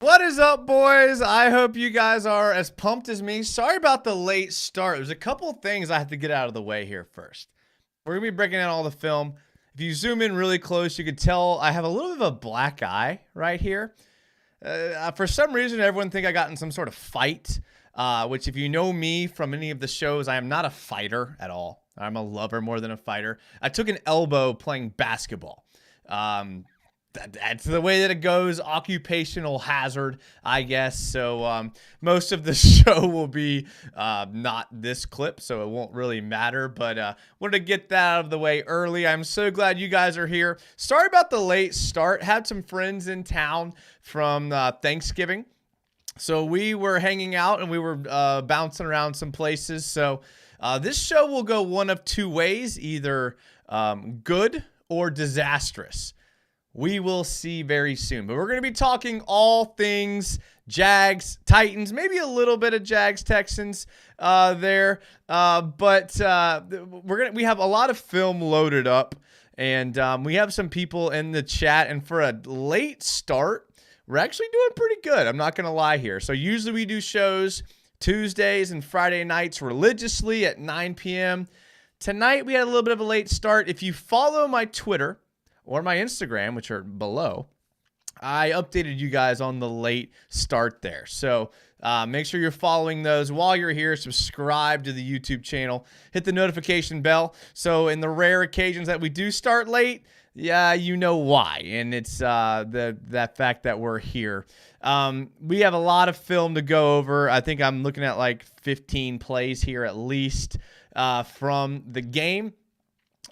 What is up, boys? I hope you guys are as pumped as me. Sorry about the late start. There's a couple things I have to get out of the way here first. We're going to be breaking down all the film. If you zoom in really close, you could tell I have a little bit of a black eye right here. For some reason, everyone think I got in some sort of fight, which if you know me from any of the shows, I am not a fighter at all. I'm a lover more than a fighter. I took an elbow playing basketball. That's the way that it goes. Occupational hazard, I guess. So most of the show will be not this clip, so it won't really matter. But wanted to get that out of the way early. I'm so glad you guys are here. Sorry about the late start. Had some friends in town from Thanksgiving. So we were hanging out and we were bouncing around some places. So this show will go one of two ways, either good or disastrous. We will see very soon. But we're going to be talking all things Jags, Titans, maybe a little bit of Jags, Texans there. But we have a lot of film loaded up. And we have some people in the chat. And for a late start, we're actually doing pretty good. I'm not going to lie here. So usually we do shows Tuesdays and Friday nights religiously at 9 p.m. Tonight we had a little bit of a late start. If you follow my Twitter or my Instagram, which are below, I updated you guys on the late start there. So make sure you're following those. While you're here, subscribe to the YouTube channel. Hit the notification bell. So in the rare occasions that we do start late, yeah, you know why. And it's that fact that we're here. We have a lot of film to go over. I think I'm looking at like 15 plays here at least from the game.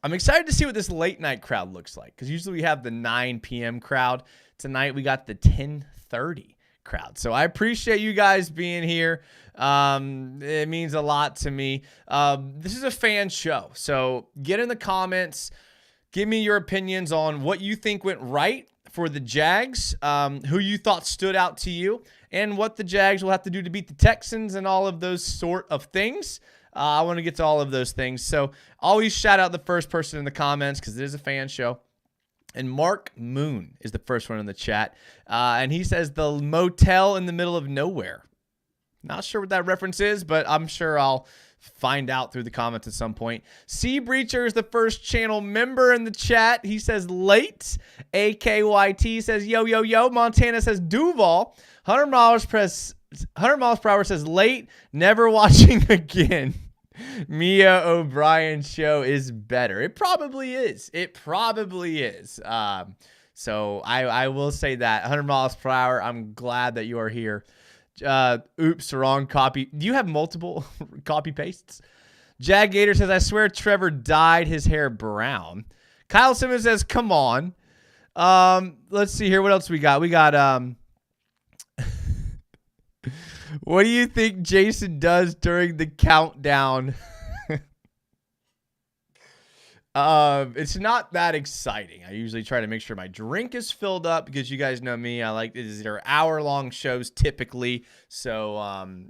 I'm excited to see what this late night crowd looks like, because usually we have the 9 p.m. crowd. Tonight we got the 10:30 crowd. So I appreciate you guys being here. It means a lot to me. This is a fan show, so get in the comments. Give me your opinions on what you think went right for the Jags, who you thought stood out to you, and what the Jags will have to do to beat the Texans and all of those sort of things. I want to get to all of those things. So always shout out the first person in the comments because it is a fan show. And Mark Moon is the first one in the chat. And he says the motel in the middle of nowhere. Not sure what that reference is, but I'm sure I'll find out through the comments at some point. Sea Breacher is the first channel member in the chat. He says late. AKYT says yo, yo, yo. Montana says Duval. 100 miles per hour says late. Never watching again. Mia O'Brien's show is better. It probably is. It probably is. So I will say that. 100 miles per hour. I'm glad that you are here. Oops, wrong copy. Do you have multiple copy pastes? Jag Gator says, I swear Trevor dyed his hair brown. Kyle Simmons says, come on. Let's see here. What else we got? We got what do you think Jason does during the countdown? It's not that exciting. I usually try to make sure my drink is filled up because you guys know me. I like these are hour-long shows typically. So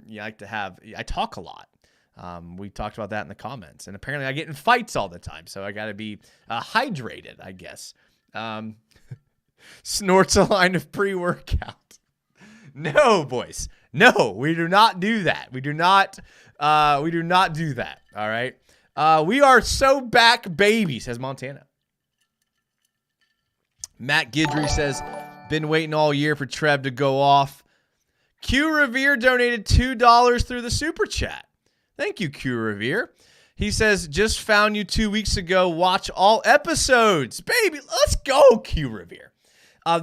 you like to have. I talk a lot. We talked about that in the comments, and apparently I get in fights all the time. So I got to be hydrated, I guess. Snorts a line of pre-workout. No, boys. No, we do not do that. We do not do that. All right. We are so back, baby, says Montana. Matt Gidry says, been waiting all year for Trev to go off. Q Revere donated $2 through the super chat. Thank you, Q Revere. He says, just found you 2 weeks ago. Watch all episodes. Baby, let's go, Q Revere.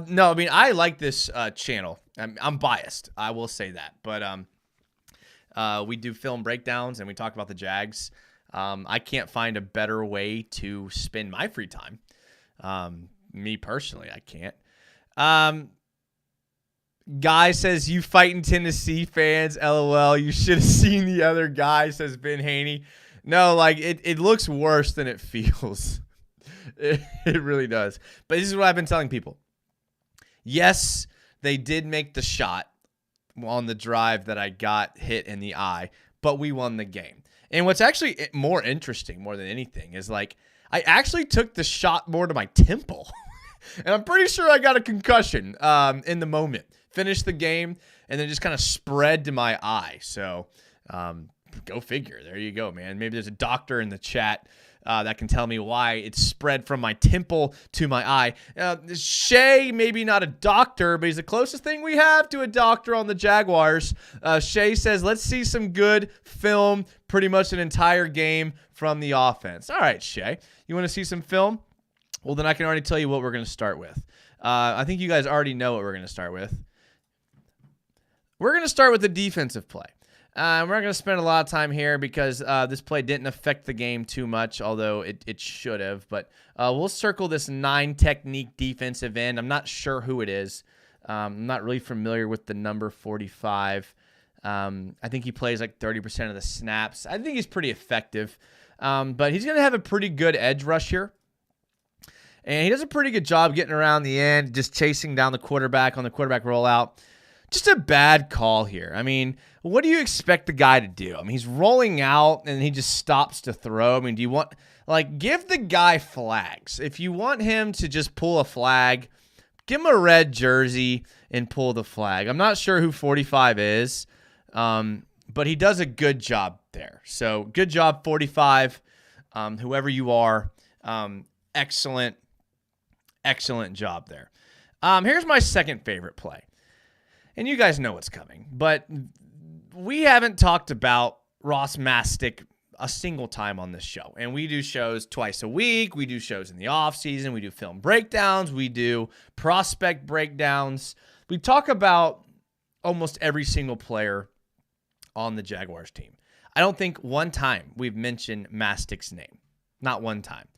No, I mean, I like this channel. I'm biased. I will say that. But we do film breakdowns and we talk about the Jags. I can't find a better way to spend my free time. Me personally, I can't. Guy says, you fighting Tennessee fans, LOL. You should have seen the other guy, says Ben Haney. No, like, it looks worse than it feels. It really does. But this is what I've been telling people. Yes, they did make the shot on the drive that I got hit in the eye, but we won the game. And what's actually more interesting, more than anything, is like I actually took the shot more to my temple. And I'm pretty sure I got a concussion in the moment. finished the game and then just kind of spread to my eye. So go figure. There you go, man. Maybe there's a doctor in the chat that can tell me why it's spread from my temple to my eye. Shay, maybe not a doctor, but he's the closest thing we have to a doctor on the Jaguars. Shay says, let's see some good film, pretty much an entire game from the offense. All right, Shay, you want to see some film? Well, then I can already tell you what we're going to start with. I think you guys already know what we're going to start with. We're going to start with the defensive play. We're not going to spend a lot of time here because this play didn't affect the game too much, although it should have. But we'll circle this 9-technique defensive end. I'm not sure who it is. I'm not really familiar with the number 45. I think he plays like 30% of the snaps. I think he's pretty effective. But he's going to have a pretty good edge rush here. And he does a pretty good job getting around the end, just chasing down the quarterback on the quarterback rollout. Just a bad call here. I mean, what do you expect the guy to do? I mean, he's rolling out and he just stops to throw. I mean, do you want, like, give the guy flags. If you want him to just pull a flag, give him a red jersey and pull the flag. I'm not sure who 45 is, but he does a good job there. So good job, 45, whoever you are. Excellent job there. Here's my second favorite play. And you guys know what's coming, but we haven't talked about Ross Mastic a single time on this show. And we do shows twice a week. We do shows in the off season. We do film breakdowns. We do prospect breakdowns. We talk about almost every single player on the Jaguars team. I don't think one time we've mentioned Mastic's name. Not one time.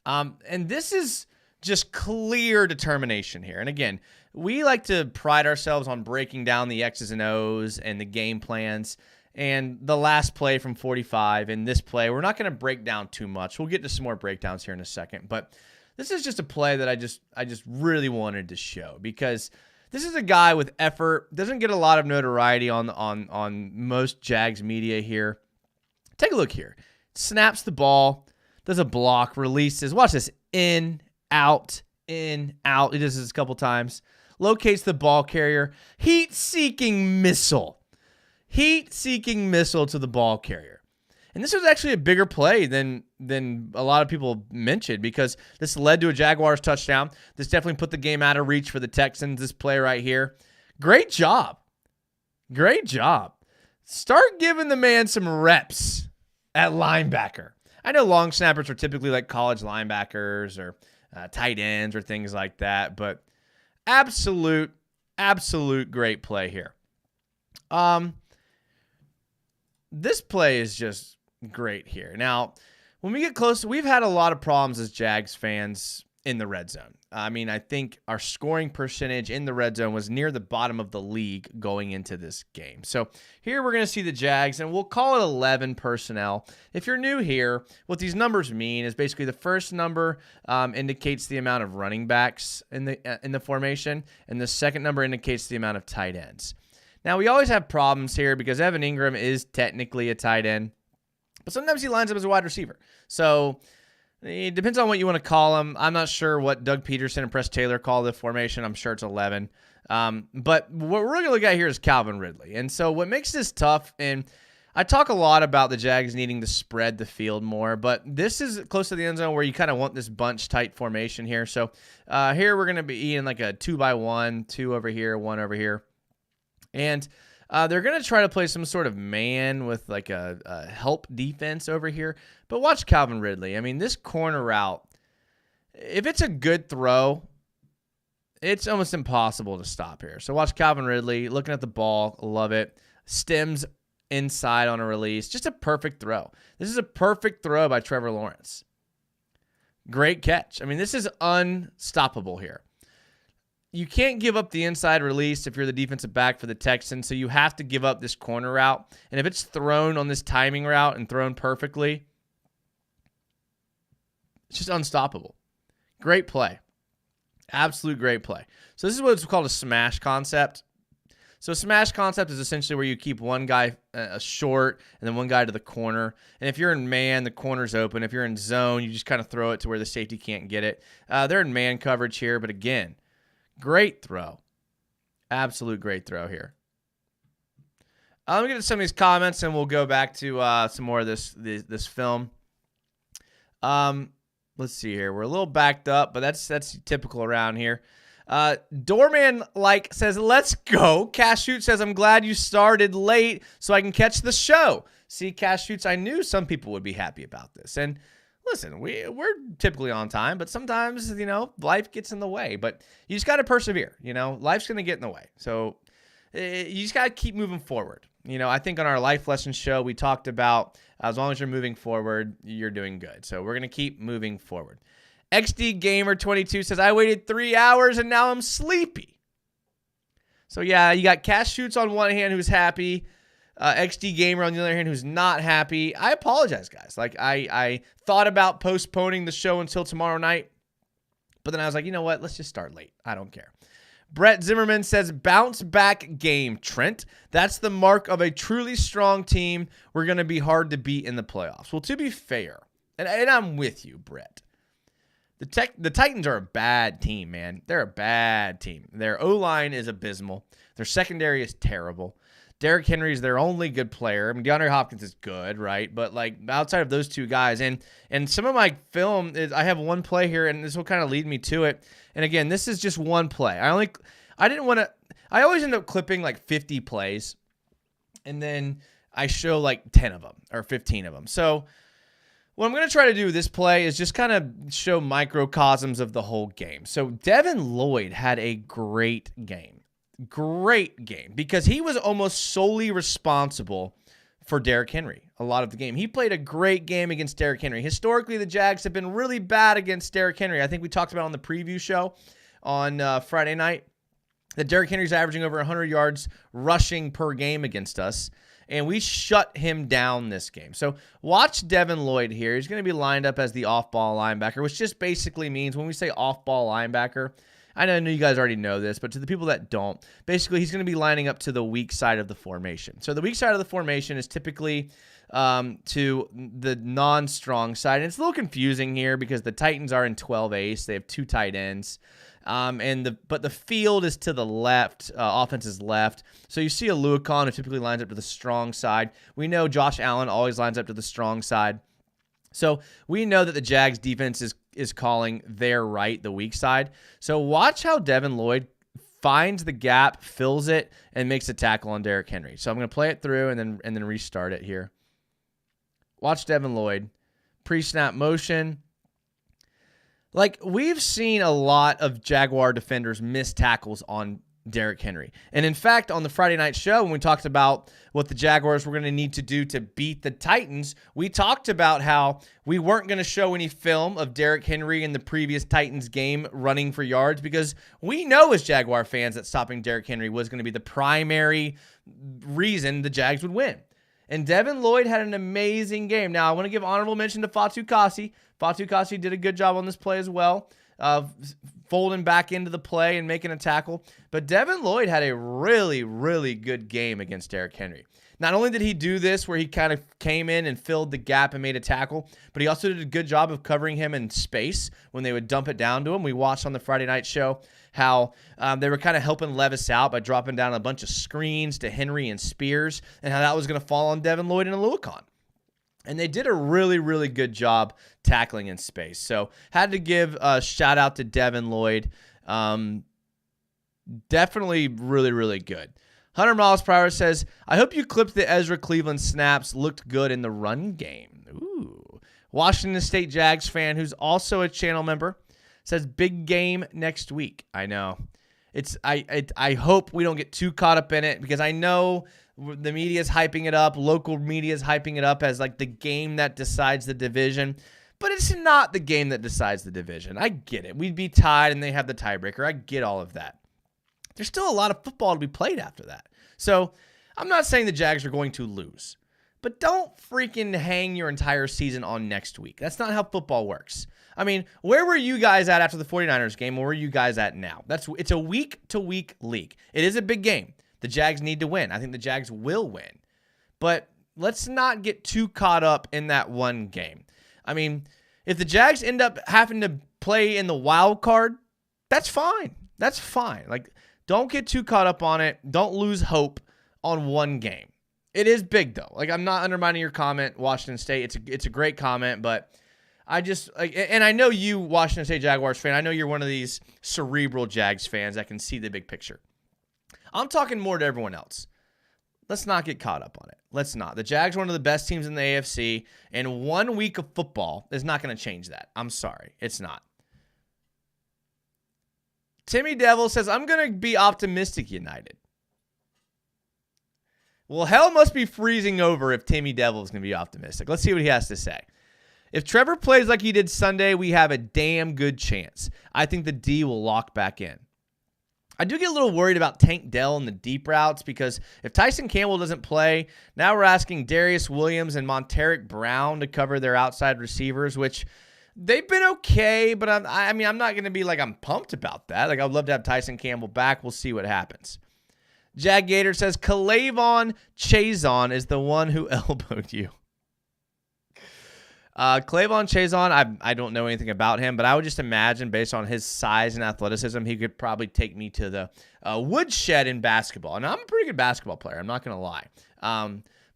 And this is just clear determination here. And again, we like to pride ourselves on breaking down the X's and O's and the game plans. And the last play from 45 and this play, we're not going to break down too much. We'll get to some more breakdowns here in a second. But this is just a play that I just really wanted to show because this is a guy with effort. Doesn't get a lot of notoriety on most Jags media here. Take a look here. Snaps the ball, does a block, releases. Watch this. In, out. He does this a couple times. Locates the ball carrier. Heat-seeking missile to the ball carrier. And this was actually a bigger play than a lot of people mentioned because this led to a Jaguars touchdown. This definitely put the game out of reach for the Texans, this play right here. Great job. Start giving the man some reps at linebacker. I know long snappers are typically like college linebackers or tight ends or things like that, but absolute great play here. This play is just great here. Now, when we get close, we've had a lot of problems as Jags fans in the red zone. I mean, I think our scoring percentage in the red zone was near the bottom of the league going into this game. So here we're going to see the Jags, and we'll call it 11 personnel. If you're new here, what these numbers mean is basically the first number indicates the amount of running backs in the formation, and the second number indicates the amount of tight ends. Now, we always have problems here because Evan Ingram is technically a tight end, but sometimes he lines up as a wide receiver. So it depends on what you want to call him. I'm not sure what Doug Peterson and Press Taylor call the formation. I'm sure it's 11. But what we're going to look at here is Calvin Ridley. And so what makes this tough, and I talk a lot about the Jags needing to spread the field more, but this is close to the end zone where you kind of want this bunch-tight formation here. So here we're going to be in like a 2-by-1, 2 over here, 1 over here. And they're going to try to play some sort of man with like a help defense over here. But watch Calvin Ridley. I mean, this corner route, if it's a good throw, it's almost impossible to stop here. So watch Calvin Ridley looking at the ball. Love it. Stems inside on a release. Just a perfect throw. This is a perfect throw by Trevor Lawrence. Great catch. I mean, this is unstoppable here. You can't give up the inside release if you're the defensive back for the Texans, so you have to give up this corner route. And if it's thrown on this timing route and thrown perfectly, it's just unstoppable. Great play. Absolute great play. So this is what's called a smash concept. So a smash concept is essentially where you keep one guy short and then one guy to the corner. And if you're in man, the corner's open. If you're in zone, you just kind of throw it to where the safety can't get it. They're in man coverage here, but again, great throw. Absolute great throw here. Let me get to some of these comments, and we'll go back to some more of this film. Let's see here. We're a little backed up, but that's typical around here. Doorman says, let's go. Cash Shoot says, I'm glad you started late so I can catch the show. See, Cash Shoots, I knew some people would be happy about this. And listen, we're typically on time, but sometimes, life gets in the way. But you just got to persevere. Life's going to get in the way. So you just got to keep moving forward. I think on our life lesson show, we talked about as long as you're moving forward, you're doing good. So we're going to keep moving forward. XD Gamer 22 says, I waited 3 hours and now I'm sleepy. So yeah, you got Cash Shoots on one hand who's happy. XD Gamer on the other hand who's not happy. I apologize, guys. I thought about postponing the show until tomorrow night, but then I was like, you know what? Let's just start late. I don't care. Brett Zimmerman says, bounce back game, Trent. That's the mark of a truly strong team. We're going to be hard to beat in the playoffs. Well, to be fair, and I'm with you, Brett. The Titans are a bad team, man. They're a bad team. Their O-line is abysmal. Their secondary is terrible. Derrick Henry is their only good player. I mean, DeAndre Hopkins is good, right? But outside of those two guys, and some of my film is, I have one play here, and this will kind of lead me to it. And again, this is just one play. I always end up clipping 50 plays, and then I show 10 of them or 15 of them. So what I'm going to try to do with this play is just kind of show microcosms of the whole game. So Devin Lloyd had a great game. Great game, because he was almost solely responsible for Derrick Henry a lot of the game. He played a great game against Derrick Henry. Historically, the Jags have been really bad against Derrick Henry. I think we talked about on the preview show on Friday night that Derrick Henry's averaging over 100 yards rushing per game against us, and we shut him down this game. So watch Devin Lloyd here. He's going to be lined up as the off-ball linebacker, which just basically means when we say off-ball linebacker, I know you guys already know this, but to the people that don't, basically he's going to be lining up to the weak side of the formation. So the weak side of the formation is typically to the non-strong side. And it's a little confusing here because the Titans are in 12 ace. They have 2 tight ends. But the field is to the left, offense is left. So you see a Luakon who typically lines up to the strong side. We know Josh Allen always lines up to the strong side. So we know that the Jags defense is calling their right, the weak side. So watch how Devin Lloyd finds the gap, fills it, and makes a tackle on Derrick Henry. So I'm going to play it through and then restart it here. Watch Devin Lloyd. Pre-snap motion. We've seen a lot of Jaguar defenders miss tackles on Derrick Henry. And in fact, on the Friday night show, when we talked about what the Jaguars were going to need to do to beat the Titans, we talked about how we weren't going to show any film of Derrick Henry in the previous Titans game running for yards because we know as Jaguar fans that stopping Derrick Henry was going to be the primary reason the Jags would win. And Devin Lloyd had an amazing game. Now, I want to give honorable mention to Fatu Kasi. Fatu Kasi did a good job on this play as well, folding back into the play and making a tackle. But Devin Lloyd had a really, really good game against Derrick Henry. Not only did he do this where he kind of came in and filled the gap and made a tackle, but he also did a good job of covering him in space when they would dump it down to him. We watched on the Friday night show how they were kind of helping Levis out by dropping down a bunch of screens to Henry and Spears and how that was going to fall on Devin Lloyd and Luakon. And they did a really, really good job tackling in space. So had to give a shout out to Devin Lloyd. Definitely really, really good. 100 miles per hour says, I hope you clipped the Ezra Cleveland snaps. Looked good in the run game. Ooh. Washington State Jags fan who's also a channel member says, big game next week. I know. I hope we don't get too caught up in it because I know the media is hyping it up. Local media is hyping it up as the game that decides the division. But it's not the game that decides the division. I get it. We'd be tied and they have the tiebreaker. I get all of that. There's still a lot of football to be played after that. So I'm not saying the Jags are going to lose. But don't freaking hang your entire season on next week. That's not how football works. I mean, where were you guys at after the 49ers game? Where are you guys at now? It's a week-to-week league. It is a big game. The Jags need to win. I think the Jags will win. But let's not get too caught up in that one game. I mean, if the Jags end up having to play in the wild card, that's fine. That's fine. don't get too caught up on it. Don't lose hope on one game. It is big, though. Like, I'm not undermining your comment, Washington State. It's a great comment, but I just, like, and I know you, Washington State Jaguars fan, I know you're one of these cerebral Jags fans that can see the big picture. I'm talking more to everyone else. Let's not get caught up on it. Let's not. The Jags are one of the best teams in the AFC, and 1 week of football is not going to change that. I'm sorry. It's not. Timmy Devil says, I'm going to be optimistic, United. Well, hell must be freezing over if Timmy Devil is going to be optimistic. Let's see what he has to say. If Trevor plays like he did Sunday, we have a damn good chance. I think the D will lock back in. I do get a little worried about Tank Dell and the deep routes because if Tyson Campbell doesn't play, now we're asking Darius Williams and Monteric Brown to cover their outside receivers, which they've been okay, but I'm not going to be like I'm pumped about that. Like, I'd love to have Tyson Campbell back. We'll see what happens. Jag Gator says, Kalavon Chazon is the one who elbowed you. Clavon Chazon, I don't know anything about him, but I would just imagine based on his size and athleticism, he could probably take me to the woodshed in basketball. And I'm a pretty good basketball player, I'm not going to lie.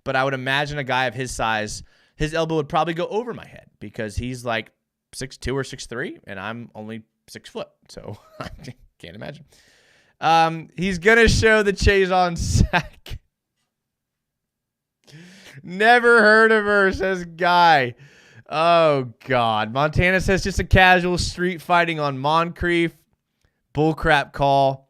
But I would imagine a guy of his size, his elbow would probably go over my head because he's like 6'2" or 6'3", and I'm only 6 foot. So I can't imagine. He's going to show the Chazon sack. Never heard of her, says Guy. Oh, God. Montana says just a casual street fighting on Moncrief. Bullcrap call.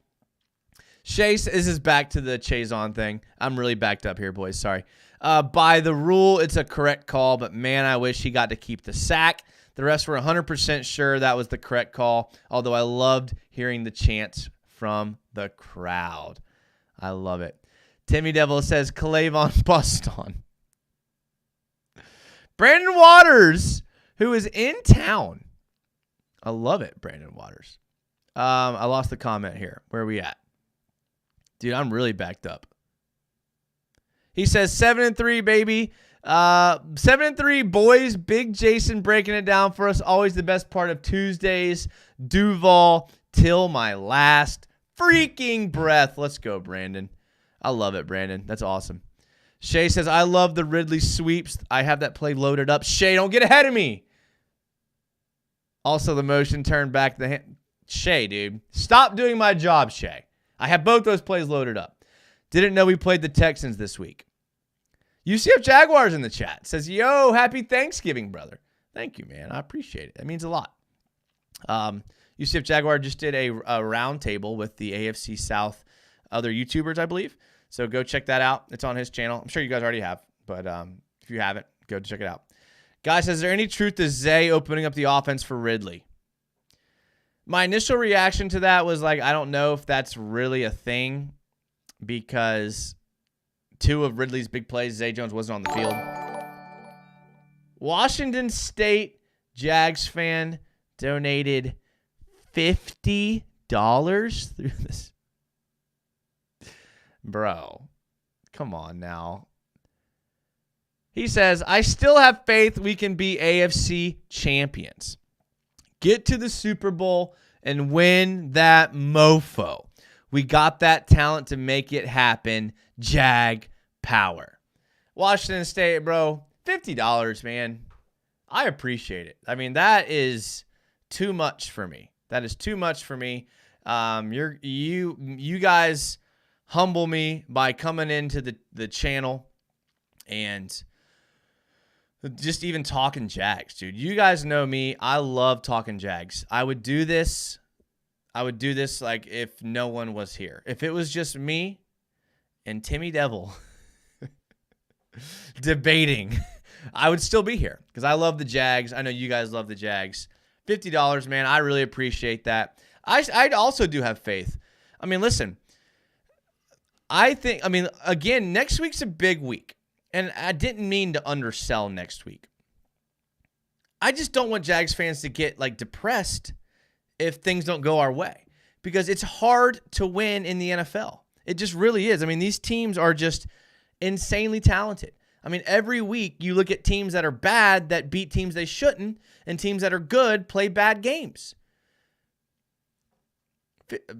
Chase, this is back to the Chazon thing. I'm really backed up here, boys. Sorry. By the rule, it's a correct call, but, man, I wish he got to keep the sack. The rest were 100% sure that was the correct call, although I loved hearing the chants from the crowd. I love it. Timmy Devil says, Kalavon Buston. Brandon Waters, who is in town. I love it, Brandon Waters. I lost the comment here. Where are we at? Dude, I'm really backed up. He says 7-3, baby. 7-3, boys. Big Jason breaking it down for us. Always the best part of Tuesdays. Duval till my last freaking breath. Let's go, Brandon. I love it, Brandon. That's awesome. Shay says, I love the Ridley sweeps. I have that play loaded up. Shay, don't get ahead of me. Also, the motion turned back the hand. Shay, dude. Stop doing my job, Shay. I have both those plays loaded up. Didn't know we played the Texans this week. UCF Jaguars in the chat. Says, yo, happy Thanksgiving, brother. Thank you, man. I appreciate it. That means a lot. UCF Jaguar just did a round table with the AFC South other YouTubers, I believe. So go check that out. It's on his channel. I'm sure you guys already have, but if you haven't, go check it out. Guys, is there any truth to Zay opening up the offense for Ridley? My initial reaction to that was like, I don't know if that's really a thing because 2 of Ridley's big plays, Zay Jones wasn't on the field. Washington State Jags fan donated $50 through this. Bro, come on now. He says, I still have faith we can be AFC champions. Get to the Super Bowl and win that mofo. We got that talent to make it happen. Jag power. Washington State, bro, $50, man. I appreciate it. I mean, that is too much for me. That is too much for me. You guys humble me by coming into the channel and just even talking Jags, dude. You guys know me. I love talking Jags. I would do this like if no one was here. If it was just me and Timmy Devil debating, I would still be here because I love the Jags. I know you guys love the Jags. $50, man. I really appreciate that. I also do have faith. I mean, listen. Again, next week's a big week. And I didn't mean to undersell next week. I just don't want Jags fans to get depressed if things don't go our way. Because it's hard to win in the NFL. It just really is. I mean, these teams are just insanely talented. I mean, every week you look at teams that are bad that beat teams they shouldn't, and teams that are good play bad games.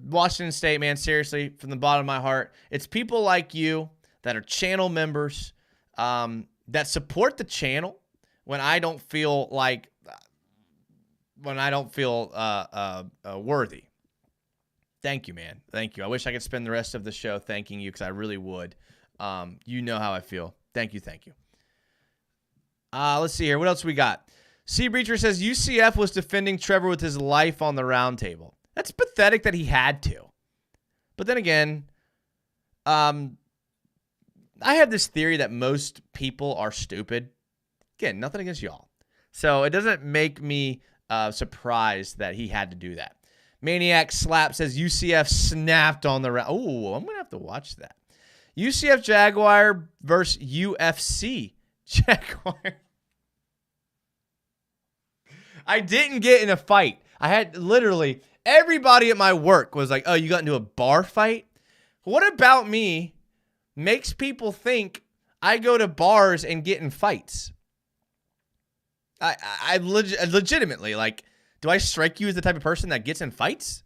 Washington State, man, seriously, from the bottom of my heart, it's people like you that are channel members that support the channel when I don't feel like, worthy. Thank you, man. Thank you. I wish I could spend the rest of the show thanking you because I really would. You know how I feel. Thank you. Thank you. Let's see here. What else we got? C. Breacher says UCF was defending Trevor with his life on the round table. That's pathetic that he had to. But then again, I have this theory that most people are stupid. Again, nothing against y'all. So it doesn't make me surprised that he had to do that. Maniac Slap says UCF snapped on the round. Oh, I'm going to have to watch that. UCF Jaguar versus UFC Jaguar. I didn't get in a fight. I had literally everybody at my work was like, oh, you got into a bar fight? What about me makes people think I go to bars and get in fights? I legitimately, like, do I strike you as the type of person that gets in fights?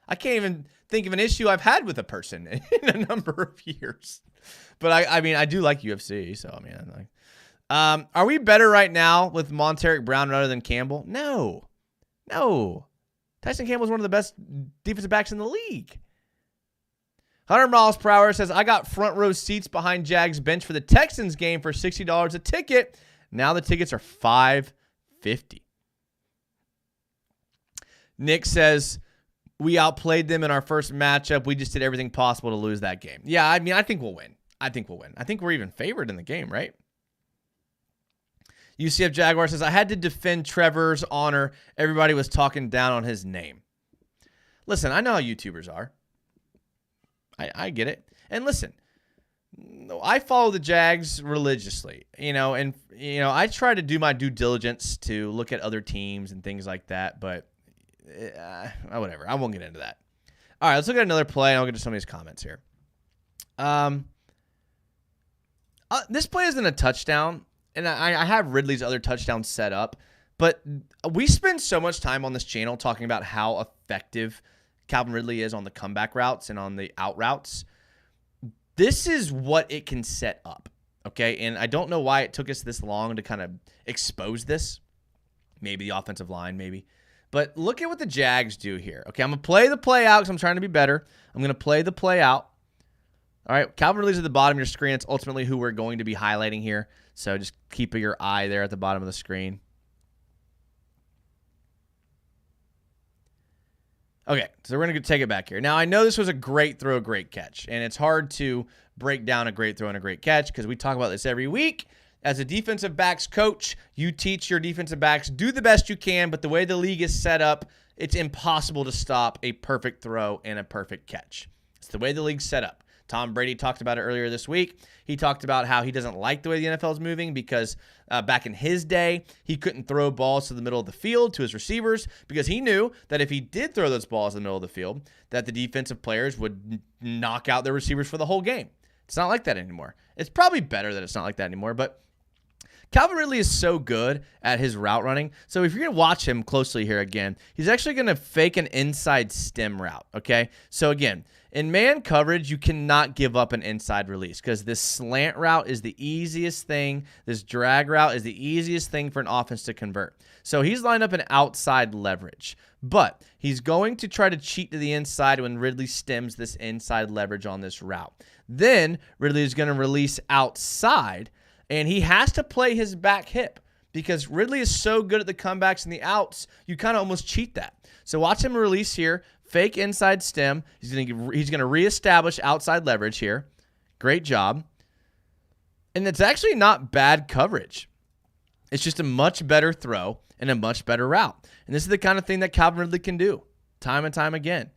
I can't even think of an issue I've had with a person in a number of years. But I mean, I do like UFC, so I mean, I'm like, are we better right now with Monteric Brown rather than Campbell? No. Tyson Campbell's one of the best defensive backs in the league. 100 miles per hour says, I got front row seats behind Jags bench for the Texans game for $60 a ticket. Now the tickets are $5.50. Nick says, we outplayed them in our first matchup. We just did everything possible to lose that game. Yeah, I mean, I think we'll win. I think we're even favored in the game, right? UCF Jaguar says, I had to defend Trevor's honor. Everybody was talking down on his name. Listen, I know how YouTubers are. I get it. And listen, I follow the Jags religiously, and I try to do my due diligence to look at other teams and things like that, but whatever. I won't get into that. All right, let's look at another play, and I'll get to some of these comments here. This play isn't a touchdown, and I have Ridley's other touchdown set up, but we spend so much time on this channel talking about how effective Calvin Ridley is on the comeback routes and on the out routes. This is what it can set up, okay? And I don't know why it took us this long to kind of expose this. Maybe the offensive line, maybe. But look at what the Jags do here. Okay, I'm going to play the play out because I'm trying to be better. I'm going to play the play out. All right, Calvin Ridley's at the bottom of your screen. It's ultimately who we're going to be highlighting here. So just keep your eye there at the bottom of the screen. Okay, so we're going to take it back here. Now, I know this was a great throw, great catch, and it's hard to break down a great throw and a great catch because we talk about this every week. As a defensive backs coach, you teach your defensive backs, do the best you can, but the way the league is set up, it's impossible to stop a perfect throw and a perfect catch. It's the way the league's set up. Tom Brady talked about it earlier this week. He talked about how he doesn't like the way the NFL is moving because back in his day, he couldn't throw balls to the middle of the field to his receivers because he knew that if he did throw those balls in the middle of the field, that the defensive players would knock out their receivers for the whole game. It's not like that anymore. It's probably better that it's not like that anymore, but Calvin Ridley is so good at his route running. So if you're going to watch him closely here again, he's actually going to fake an inside stem route, okay? So again, in man coverage, you cannot give up an inside release because this slant route is the easiest thing. This drag route is the easiest thing for an offense to convert. So he's lined up an outside leverage, but he's going to try to cheat to the inside when Ridley stems this inside leverage on this route. Then Ridley is going to release outside, and he has to play his back hip because Ridley is so good at the comebacks and the outs, you kind of almost cheat that. So watch him release here, fake inside stem. He's going to reestablish outside leverage here. Great job. And it's actually not bad coverage. It's just a much better throw and a much better route. And this is the kind of thing that Calvin Ridley can do time and time again.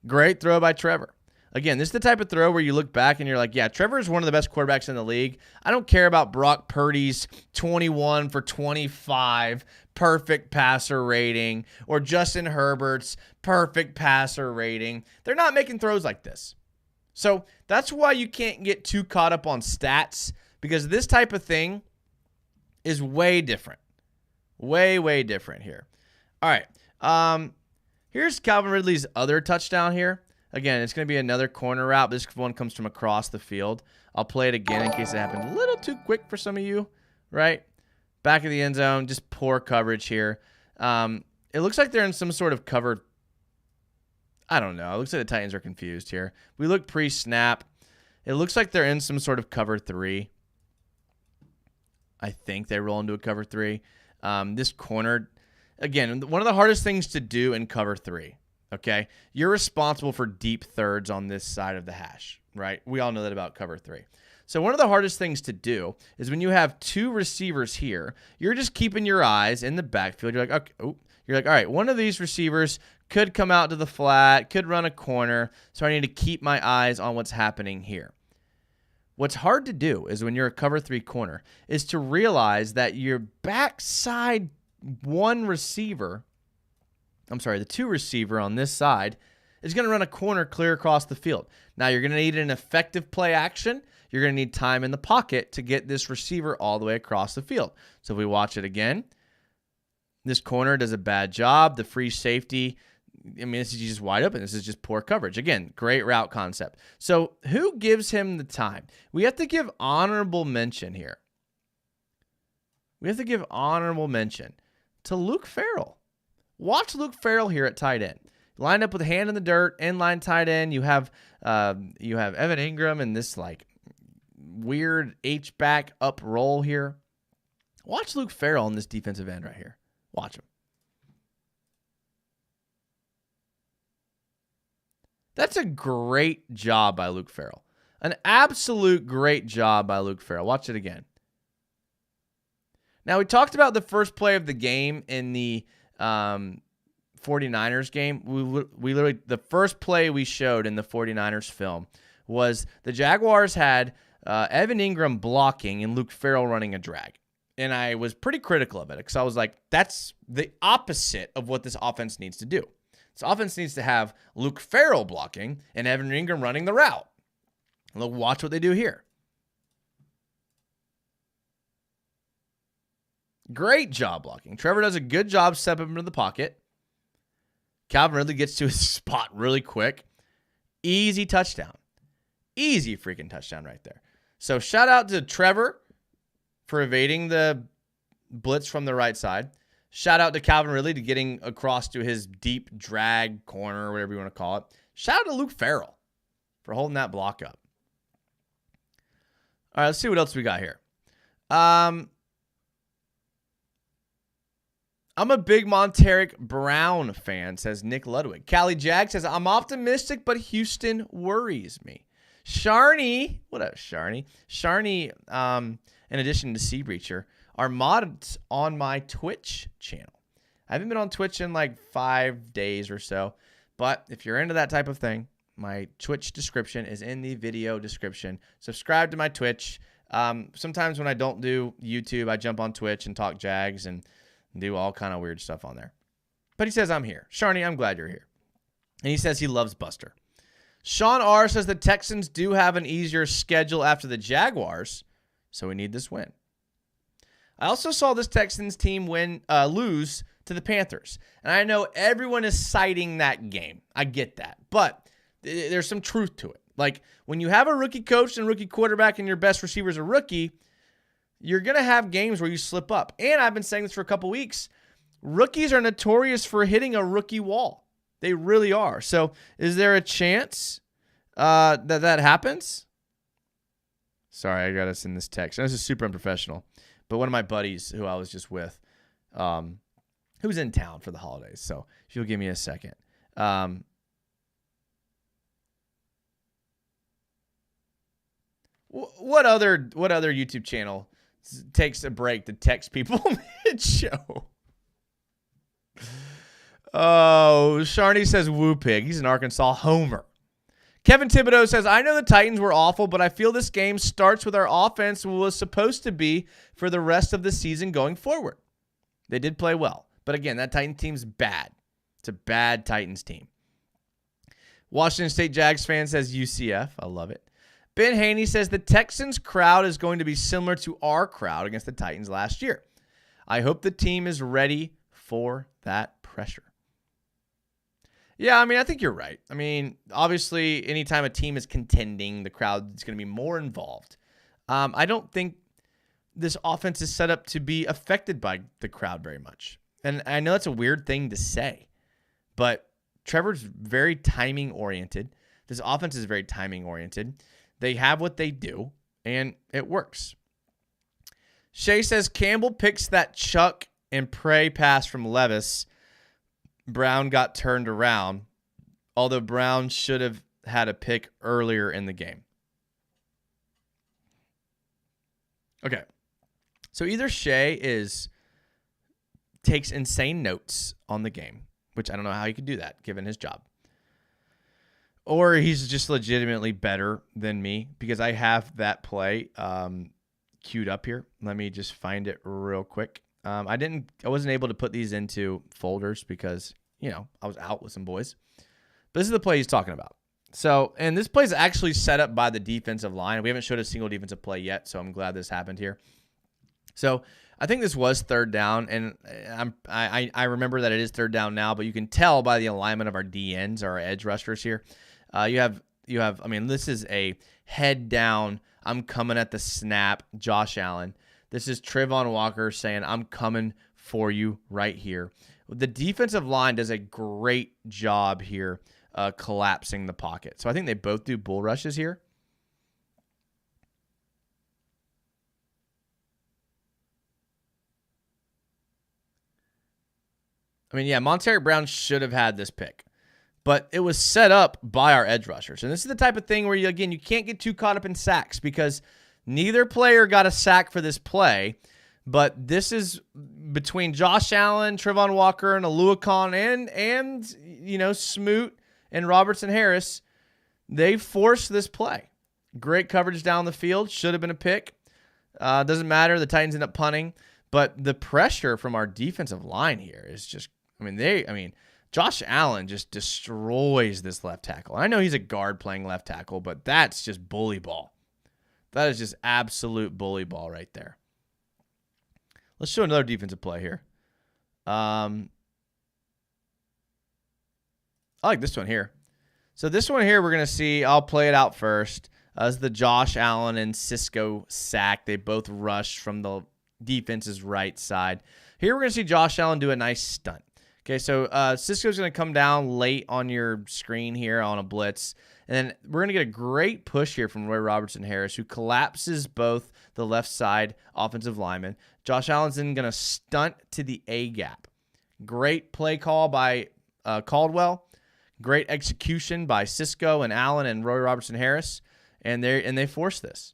Great throw by Trevor. Again, this is the type of throw where you look back and you're like, yeah, Trevor is one of the best quarterbacks in the league. I don't care about Brock Purdy's 21 for 25 perfect passer rating or Justin Herbert's perfect passer rating. They're not making throws like this. So that's why you can't get too caught up on stats because this type of thing is way different. Way different here. All right. Here's Calvin Ridley's other touchdown here. Again, it's going to be another corner route. This one comes from across the field. I'll play it again in case it happened a little too quick for some of you, right? Back of the end zone, just poor coverage here. It looks like they're in some sort of cover. I don't know. It looks like the Titans are confused here. We look pre-snap. It looks like they're in some sort of cover 3. I think they roll into a cover 3. This corner, again, one of the hardest things to do in cover 3, okay? You're responsible for deep thirds on this side of the hash, right? We all know that about cover 3. So one of the hardest things to do is when you have 2 receivers here, you're just keeping your eyes in the backfield. You're like, okay, you're like, all right, one of these receivers could come out to the flat, could run a corner, so I need to keep my eyes on what's happening here. What's hard to do is when you're a cover 3 corner is to realize that your backside the 2 receiver on this side is going to run a corner clear across the field. Now you're going to need an effective play action. You're going to need time in the pocket to get this receiver all the way across the field. So if we watch it again, this corner does a bad job. The free safety, I mean, this is just wide open. This is just poor coverage. Again, great route concept. So who gives him the time? We have to give honorable mention here. We have to give honorable mention to Luke Farrell. Watch Luke Farrell here at tight end. Lined up with a hand in the dirt, inline tight end. You have Evan Ingram and this like weird H-back up roll here. Watch Luke Farrell on this defensive end right here. Watch him. That's a great job by Luke Farrell. An absolute great job by Luke Farrell. Watch it again. Now, we talked about the first play of the game in the 49ers game. We literally, the first play we showed in the 49ers film was the Jaguars had Evan Ingram blocking and Luke Farrell running a drag. And I was pretty critical of it because I was like, that's the opposite of what this offense needs to do. This offense needs to have Luke Farrell blocking and Evan Ingram running the route. Look, watch what they do here. Great job blocking. Trevor does a good job stepping into the pocket. Calvin Ridley gets to his spot really quick. Easy touchdown. Easy freaking touchdown right there. So shout out to Trevor for evading the blitz from the right side. Shout out to Calvin Ridley to getting across to his deep drag corner or whatever you want to call it. Shout out to Luke Farrell for holding that block up. All right, let's see what else we got here. I'm a big Monteric Brown fan, says Nick Ludwig. Callie Jag says, I'm optimistic, but Houston worries me. Sharney, what up, Sharney? Sharney, in addition to Sea Breacher, are mods on my Twitch channel. I haven't been on Twitch in like 5 days or so, but if you're into that type of thing, my Twitch description is in the video description. Subscribe to my Twitch. Sometimes when I don't do YouTube, I jump on Twitch and talk Jags and do all kind of weird stuff on there. But he says, I'm here. Sharney, I'm glad you're here. And he says he loves Buster. Sean R. says the Texans do have an easier schedule after the Jaguars, so we need this win. I also saw this Texans team lose to the Panthers. And I know everyone is citing that game. I get that. But there's some truth to it. Like, when you have a rookie coach and rookie quarterback and your best receiver is a rookie, you're going to have games where you slip up. And I've been saying this for a couple weeks. Rookies are notorious for hitting a rookie wall. They really are. So is there a chance that happens? Sorry, I got to send this text. This is super unprofessional. But one of my buddies who I was just with, who's in town for the holidays. So if you'll give me a second. What other YouTube channel takes a break to text people mid-show? Oh, Sharney says woo pig. He's an Arkansas homer. Kevin Thibodeau says, I know the Titans were awful, but I feel this game starts with our offense was supposed to be for the rest of the season going forward. They did play well. But again, that Titans team's bad. It's a bad Titans team. Washington State Jags fan says UCF. I love it. Ben Haney says the Texans crowd is going to be similar to our crowd against the Titans last year. I hope the team is ready for that pressure. Yeah, I mean, I think you're right. I mean, obviously, anytime a team is contending, the crowd is going to be more involved. I don't think this offense is set up to be affected by the crowd very much. And I know that's a weird thing to say, but Trevor's very timing oriented. This offense is very timing oriented. They have what they do, and it works. Shay says Campbell picks that chuck and pray pass from Levis. Brown got turned around, although Brown should have had a pick earlier in the game. Okay. So either Shay takes insane notes on the game, which I don't know how he could do that given his job, or he's just legitimately better than me because I have that play queued up here. Let me just find it real quick. I wasn't able to put these into folders because, I was out with some boys. But this is the play he's talking about. So, and this play is actually set up by the defensive line. We haven't showed a single defensive play yet, so I'm glad this happened here. So, I think this was third down, and I remember that it is third down now, but you can tell by the alignment of our DNs, our edge rushers here. You have. I mean, this is a head down, I'm coming at the snap, Josh Allen. This is Trayvon Walker saying, I'm coming for you right here. The defensive line does a great job here collapsing the pocket. So I think they both do bull rushes here. I mean, yeah, Monteric Brown should have had this pick, but it was set up by our edge rushers. And this is the type of thing where, you can't get too caught up in sacks because neither player got a sack for this play, but this is between Josh Allen, Trayvon Walker, and Aluakon and Smoot and Robertson Harris. They forced this play. Great coverage down the field. Should have been a pick. Doesn't matter. The Titans end up punting. But the pressure from our defensive line here is just, Josh Allen just destroys this left tackle. I know he's a guard playing left tackle, but that's just bully ball. That is just absolute bully ball right there. Let's show another defensive play here. I like this one here. So this one here we're going to see, I'll play it out first. As the Josh Allen and Cisco sack. They both rushed from the defense's right side. Here we're going to see Josh Allen do a nice stunt. Okay, so Cisco's going to come down late on your screen here on a blitz. And then we're going to get a great push here from Roy Robertson Harris, who collapses both the left side offensive lineman. Josh Allen's then going to stunt to the A gap. Great play call by Caldwell. Great execution by Cisco and Allen and Roy Robertson Harris. And they force this.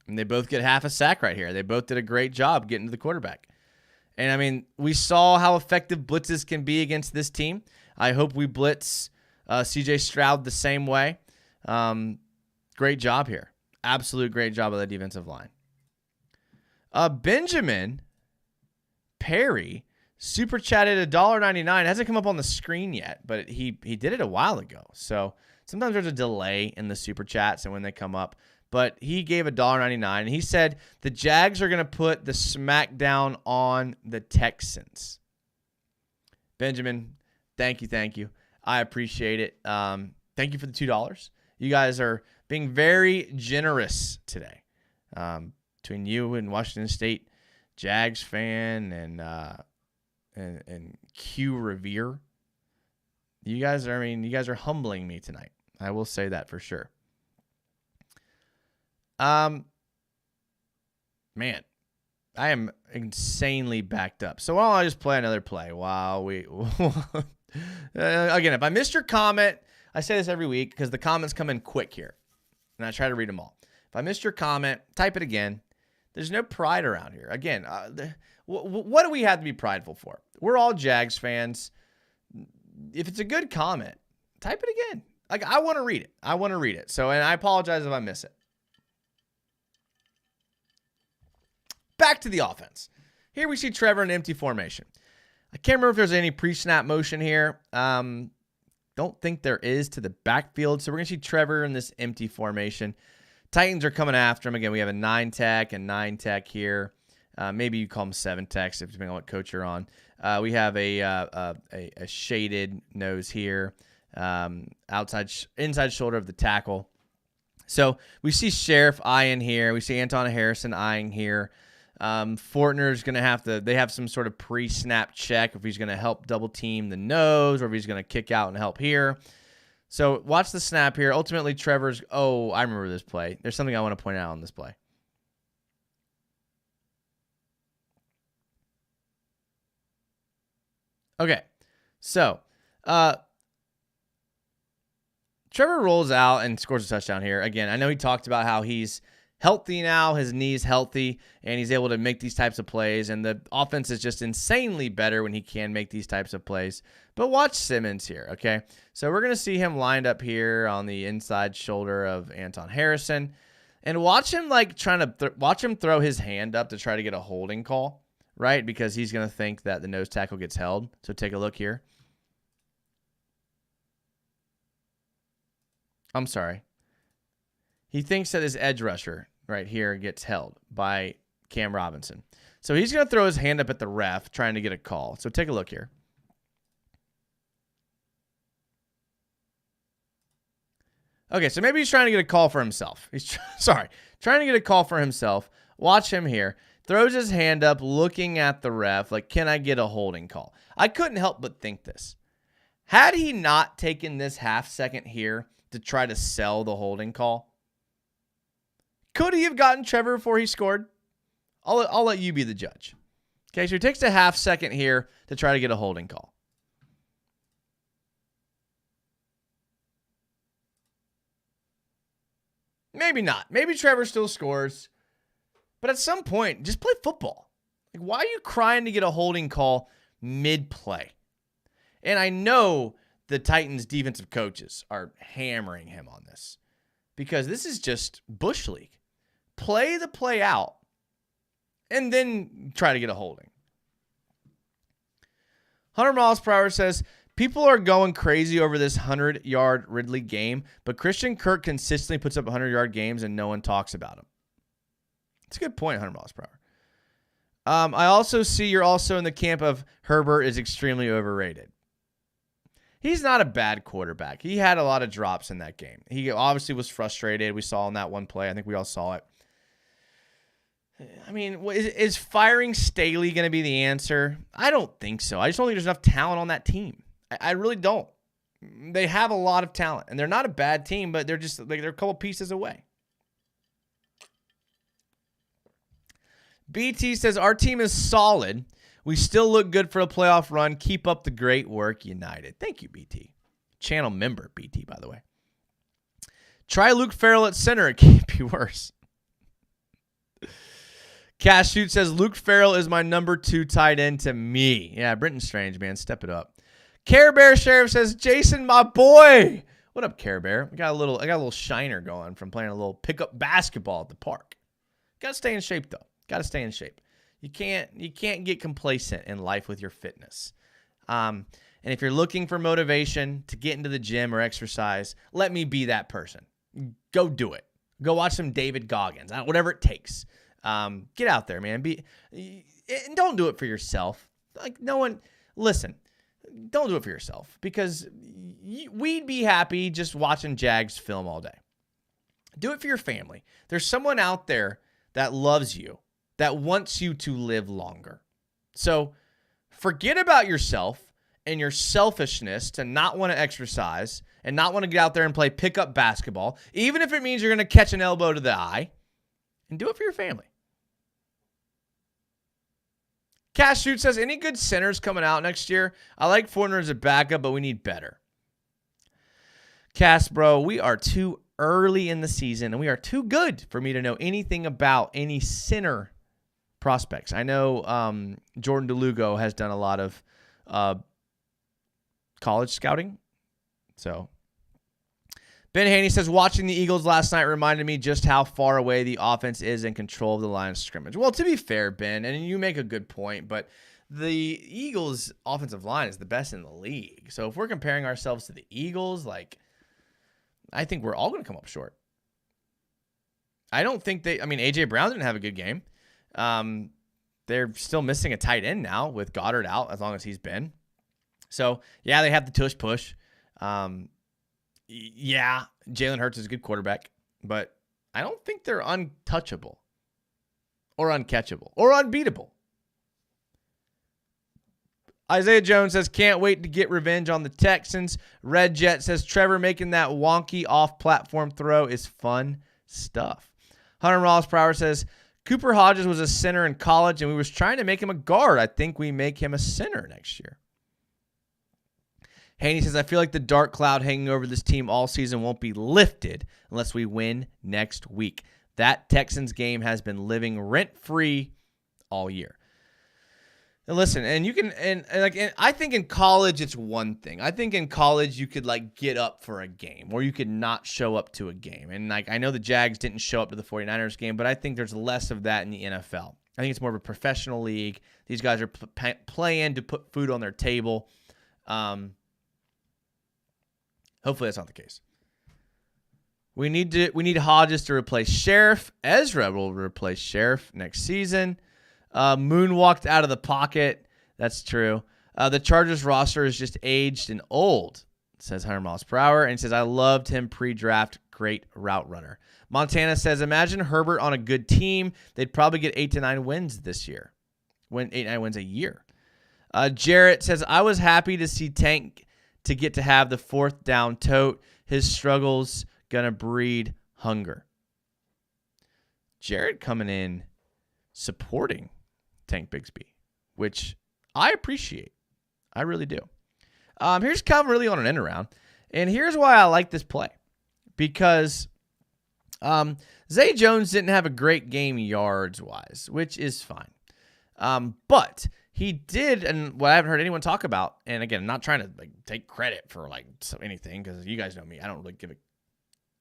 And they both get half a sack right here. They both did a great job getting to the quarterback. And, we saw how effective blitzes can be against this team. I hope we blitz C.J. Stroud the same way. Great job here. Absolute great job of the defensive line. Benjamin Perry super chatted $1.99. It hasn't come up on the screen yet, but he did it a while ago. So sometimes there's a delay in the super chats and when they come up. But he gave $1.99, and he said the Jags are going to put the smackdown on the Texans. Benjamin, thank you. I appreciate it. Thank you for the $2. You guys are being very generous today. Between you and Washington State Jags fan and Q Revere, you guys are humbling me tonight. I will say that for sure. Man, I am insanely backed up. So why don't I just play another play while we... Again, if I missed your comment, I say this every week because the comments come in quick here, and I try to read them all. If I missed your comment, type it again. There's no pride around here. Again, what do we have to be prideful for? We're all Jags fans. If it's a good comment, type it again. I want to read it. So, and I apologize if I miss it. Back to the offense. Here we see Trevor in empty formation. I can't remember if there's any pre-snap motion here. Don't think there is to the backfield. So we're going to see Trevor in this empty formation. Titans are coming after him. Again, we have a 9 tech and 9 tech here. Maybe you call them 7 techs, depending on what coach you're on. We have a shaded nose here, inside shoulder of the tackle. So we see Sheriff eyeing here. We see Anton Harrison eyeing here. Fortner's going to they have some sort of pre-snap check if he's going to help double team the nose or if he's going to kick out and help here. So watch the snap here. Ultimately, Trevor's, I remember this play. There's something I want to point out on this play. Okay, so Trevor rolls out and scores a touchdown here. Again, I know he talked about how he's healthy now, his knee's healthy, and he's able to make these types of plays, and the offense is just insanely better when he can make these types of plays. But watch Simmons here, okay? So we're going to see him lined up here on the inside shoulder of Anton Harrison, and watch him watch him throw his hand up to try to get a holding call, right? Because he's going to think that the nose tackle gets held. So take a look here. I'm sorry. He thinks that his edge rusher right here gets held by Cam Robinson. So he's going to throw his hand up at the ref trying to get a call. So take a look here. Okay, so maybe he's trying to get a call for himself. Trying to get a call for himself. Watch him here. Throws his hand up looking at the ref like, can I get a holding call? I couldn't help but think this. Had he not taken this half second here to try to sell the holding call, could he have gotten Trevor before he scored? I'll let you be the judge. Okay, so he takes a half second here to try to get a holding call. Maybe not. Maybe Trevor still scores. But at some point, just play football. Like, why are you crying to get a holding call mid-play? And I know the Titans defensive coaches are hammering him on this because this is just Bush League. Play the play out and then try to get a holding. 100 miles per hour says, people are going crazy over this 100-yard Ridley game, but Christian Kirk consistently puts up 100-yard games and no one talks about him. It's a good point, 100 miles per hour. I also see you're also in the camp of Herbert is extremely overrated. He's not a bad quarterback. He had a lot of drops in that game. He obviously was frustrated. We saw in that one play. I think we all saw it. I mean, is firing Staley going to be the answer? I don't think so. I just don't think there's enough talent on that team. I really don't. They have a lot of talent, and they're not a bad team, but they're just like they're a couple pieces away. BT says, our team is solid. We still look good for a playoff run. Keep up the great work, United. Thank you, BT. Channel member, BT, by the way. Try Luke Farrell at center. It can't be worse. Cash Shoot says, Luke Farrell is my number 2 tight end to me. Yeah, Brenton Strange, man. Step it up. Care Bear Sheriff says, Jason, my boy. What up, Care Bear? I got a little shiner going from playing a little pickup basketball at the park. Got to stay in shape, though. Got to stay in shape. You can't get complacent in life with your fitness. And if you're looking for motivation to get into the gym or exercise, let me be that person. Go do it. Go watch some David Goggins. Whatever it takes. Get out there, man. And don't do it for yourself. Like no one. Listen, don't do it for yourself because we'd be happy just watching Jags film all day. Do it for your family. There's someone out there that loves you, that wants you to live longer. So forget about yourself and your selfishness to not want to exercise and not want to get out there and play pickup basketball, even if it means you're going to catch an elbow to the eye, and do it for your family. Cash Shoot says, any good centers coming out next year? I like Fortner as a backup, but we need better. Cass, bro, we are too early in the season, and we are too good for me to know anything about any center prospects. I know Jordan DeLugo has done a lot of college scouting. So Ben Haney says, watching the Eagles last night reminded me just how far away the offense is in control of the line of scrimmage. Well, to be fair, Ben, and you make a good point, but the Eagles' offensive line is the best in the league. So if we're comparing ourselves to the Eagles, I think we're all going to come up short. I don't think A.J. Brown didn't have a good game. they're still missing a tight end now with Goddard out as long as he's been. So, yeah, they have the tush push. Yeah, Jalen Hurts is a good quarterback, but I don't think they're untouchable or uncatchable or unbeatable. Isaiah Jones says, can't wait to get revenge on the Texans. Red Jet says, Trevor making that wonky off-platform throw is fun stuff. Hunter Miles per hour says, Cooper Hodges was a center in college, and we was trying to make him a guard. I think we make him a center next year. Haney says, I feel like the dark cloud hanging over this team all season won't be lifted unless we win next week. That Texans game has been living rent-free all year. And listen, and you can, and I think in college it's one thing. I think in college you could like get up for a game, or you could not show up to a game. And like I know the Jags didn't show up to the 49ers game, but I think there's less of that in the NFL. I think it's more of a professional league. These guys are playing to put food on their table. Hopefully that's not the case. We need Hodges to replace Sheriff. Ezra will replace Sheriff next season. Moonwalked out of the pocket. That's true. The Chargers roster is just aged and old, says 100 miles per hour. And says, I loved him pre-draft. Great route runner. Montana says, imagine Herbert on a good team. They'd probably get 8 to 9 wins this year. 8 to 9 wins a year. Jarrett says, I was happy to see Tank to get to have the 4th down tote. His struggles gonna breed hunger. Jarrett coming in supporting Tank Bigsby, which I appreciate. I really do. Here's Calvin Ridley on an end around, and here's why I like this play. Because Zay Jones didn't have a great game yards-wise, which is fine. But he did, and what I haven't heard anyone talk about, and again, I'm not trying to like take credit for like anything, because you guys know me. I don't really give a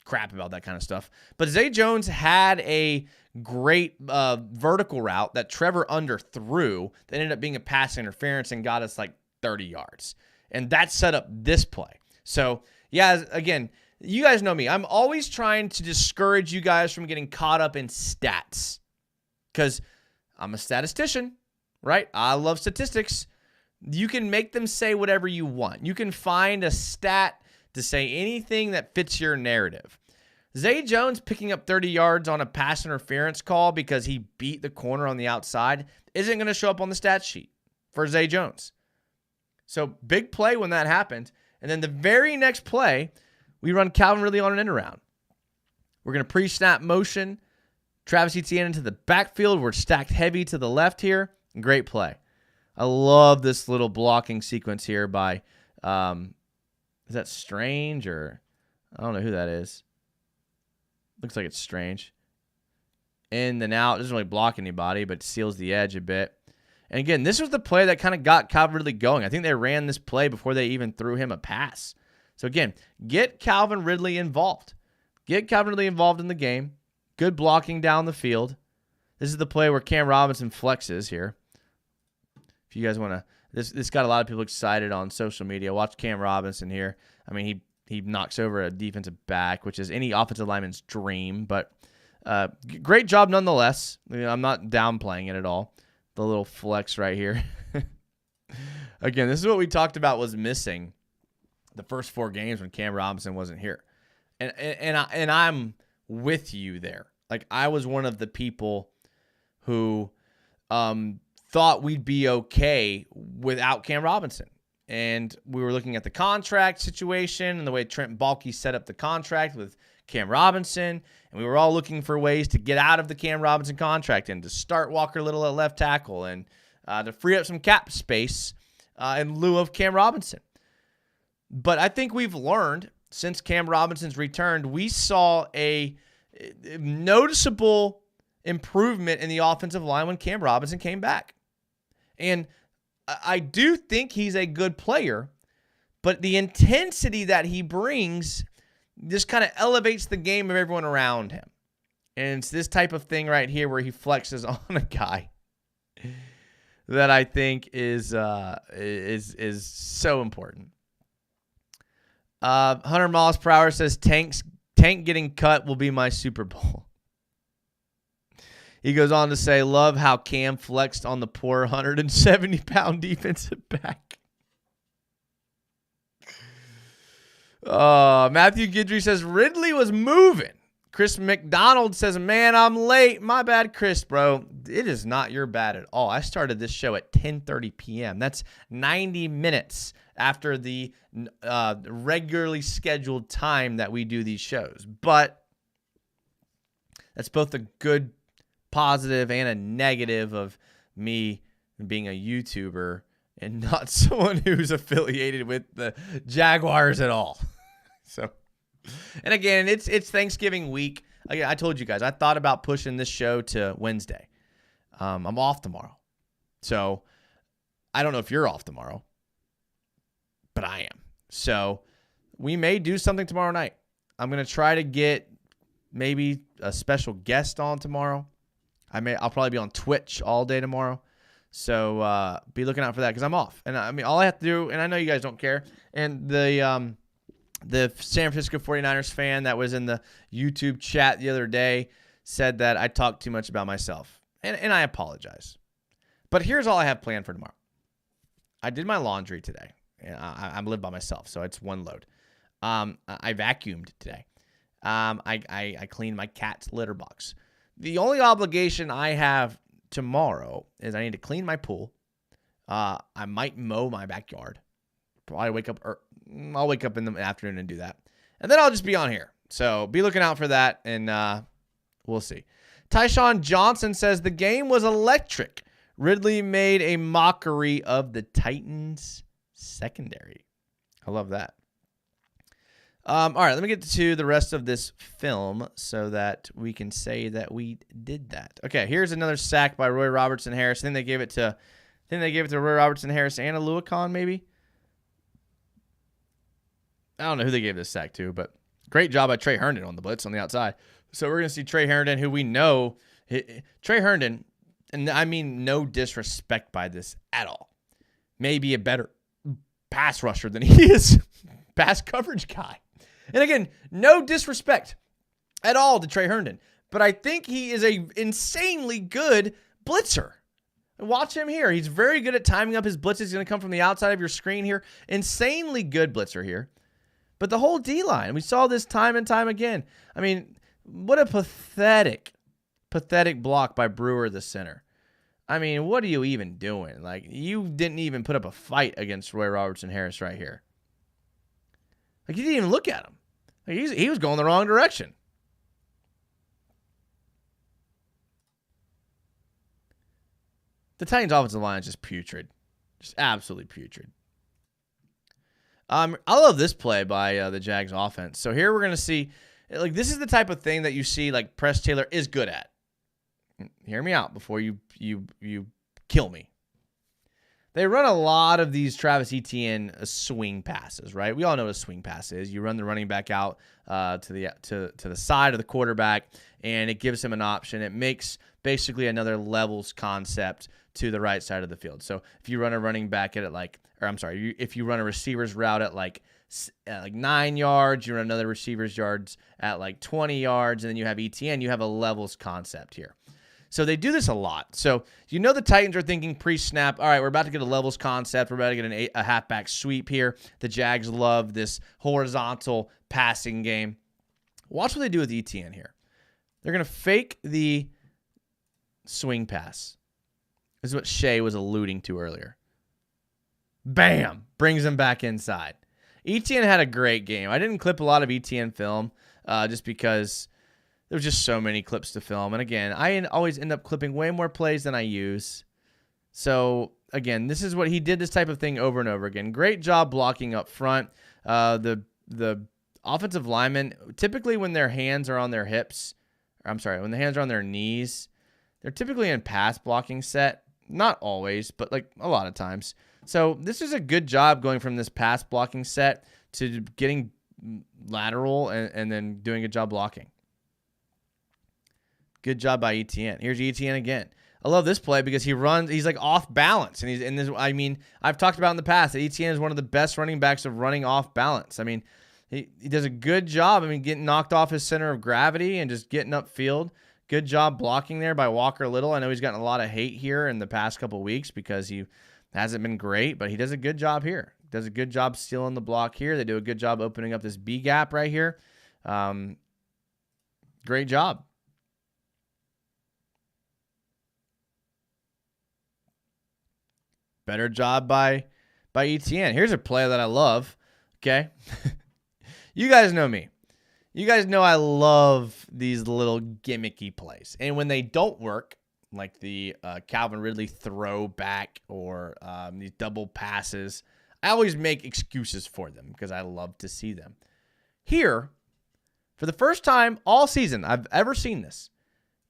crap about that kind of stuff. But Zay Jones had a great vertical route that Trevor underthrew that ended up being a pass interference and got us like 30 yards. And that set up this play. So, yeah, again, you guys know me. I'm always trying to discourage you guys from getting caught up in stats because I'm a statistician, right? I love statistics. You can make them say whatever you want. You can find a stat to say anything that fits your narrative. Zay Jones picking up 30 yards on a pass interference call because he beat the corner on the outside isn't going to show up on the stat sheet for Zay Jones. So big play when that happened. And then the very next play, we run Calvin Ridley on an end around. We're going to pre-snap motion Travis Etienne into the backfield. We're stacked heavy to the left here. Great play. I love this little blocking sequence here by, is that Strange or I don't know who that is. Looks like it's Strange. In and out. Doesn't really block anybody, but seals the edge a bit. And again, this was the play that kind of got Calvin Ridley going. I think they ran this play before they even threw him a pass. So again, get Calvin Ridley involved. Get Calvin Ridley involved in the game. Good blocking down the field. This is the play where Cam Robinson flexes here. If you guys want to, this got a lot of people excited on social media. Watch Cam Robinson here. I mean, he knocks over a defensive back, which is any offensive lineman's dream. But great job nonetheless. I mean, I'm not downplaying it at all. The little flex right here. Again, this is what we talked about was missing the first 4 games when Cam Robinson wasn't here. And I'm with you there. Like, I was one of the people who thought we'd be okay without Cam Robinson. And we were looking at the contract situation and the way Trent Baalke set up the contract with Cam Robinson. And we were all looking for ways to get out of the Cam Robinson contract and to start Walker Little at left tackle and to free up some cap space in lieu of Cam Robinson. But I think we've learned since Cam Robinson's returned, we saw a noticeable improvement in the offensive line when Cam Robinson came back. And I do think he's a good player, but the intensity that he brings just kind of elevates the game of everyone around him. And it's this type of thing right here where he flexes on a guy that I think is so important. 100 miles per hour says Tank getting cut will be my Super Bowl. He goes on to say, love how Cam flexed on the poor 170-pound defensive back. Matthew Guidry says, Ridley was moving. Chris McDonald says, man, I'm late. My bad, Chris, bro. It is not your bad at all. I started this show at 10:30 p.m. That's 90 minutes after the regularly scheduled time that we do these shows. But that's both a good positive and a negative of me being a YouTuber and not someone who's affiliated with the Jaguars at all. So, and again, it's Thanksgiving week. Again, I told you guys, I thought about pushing this show to Wednesday. I'm off tomorrow. So, I don't know if you're off tomorrow, but I am. So, we may do something tomorrow night. I'm going to try to get maybe a special guest on tomorrow. I'll probably be on Twitch all day tomorrow. So be looking out for that because I'm off. And I mean, all I have to do, and I know you guys don't care, and the San Francisco 49ers fan that was in the YouTube chat the other day said that I talked too much about myself. And I apologize. But here's all I have planned for tomorrow. I did my laundry today. And I live by myself, so it's one load. I vacuumed today. I cleaned my cat's litter box. The only obligation I have tomorrow is I need to clean my pool. I might mow my backyard. Probably I'll wake up in the afternoon and do that. And then I'll just be on here. So be looking out for that, and we'll see. Tyshawn Johnson says, the game was electric. Ridley made a mockery of the Titans secondary. I love that. All right, let me get to the rest of this film so that we can say that we did that. Okay, here's another sack by Roy Robertson Harris. I think they gave it to Roy Robertson Harris and Aluakon, maybe. I don't know who they gave this sack to, but great job by Trey Herndon on the blitz on the outside. So we're going to see Trey Herndon, who we know. Trey Herndon, and I mean no disrespect by this at all, may be a better pass rusher than he is pass coverage guy. And again, no disrespect at all to Trey Herndon, but I think he is a insanely good blitzer. Watch him here. He's very good at timing up his blitzes. He's going to come from the outside of your screen here. Insanely good blitzer here. But the whole D-line, we saw this time and time again. I mean, what a pathetic block by Brewer, the center. I mean, what are you even doing? Like, you didn't even put up a fight against Roy Robertson Harris right here. Like, you didn't even look at him. Like, he was going the wrong direction. The Titans' offensive line is just putrid. Just absolutely putrid. I love this play by the Jags offense. So here we're going to see, like, this is the type of thing that you see, like, Press Taylor is good at. Hear me out before you kill me. They run a lot of these Travis Etienne swing passes, right? We all know what a swing pass is. You run the running back out to the side of the quarterback, and it gives him an option. It makes basically another levels concept to the right side of the field. So if you run a running back at it if you run a receiver's route at like 9 yards, you run another receiver's yards at like 20 yards, and then you have Etienne, you have a levels concept here. So they do this a lot. So you know the Titans are thinking pre-snap, all right, we're about to get a levels concept. We're about to get a halfback sweep here. The Jags love this horizontal passing game. Watch what they do with Etienne here. They're going to fake the swing pass. This is what Shea was alluding to earlier. Bam! Brings him back inside. Etienne had a great game. I didn't clip a lot of Etienne film just because there's just so many clips to film. And again, I always end up clipping way more plays than I use. So again, this is what he did, this type of thing over and over again. Great job blocking up front. The offensive linemen, typically when their hands are on their hips, when the hands are on their knees, they're typically in pass blocking set. Not always, but like a lot of times. So this is a good job going from this pass blocking set to getting lateral and then doing a job blocking. Good job by Etienne. Here's Etienne again. I love this play because he's like off balance. And I've talked about in the past that Etienne is one of the best running backs of running off balance. I mean, he does a good job. Getting knocked off his center of gravity and just getting upfield. Good job blocking there by Walker Little. I know he's gotten a lot of hate here in the past couple weeks because he hasn't been great, but he does a good job here. Does a good job stealing the block here. They do a good job opening up this B gap right here. Great job. Better job by ETN. Here's a play that I love. Okay. You guys know me. You guys know I love these little gimmicky plays. And when they don't work, like the Calvin Ridley throwback or these double passes, I always make excuses for them because I love to see them. Here, for the first time all season I've ever seen this,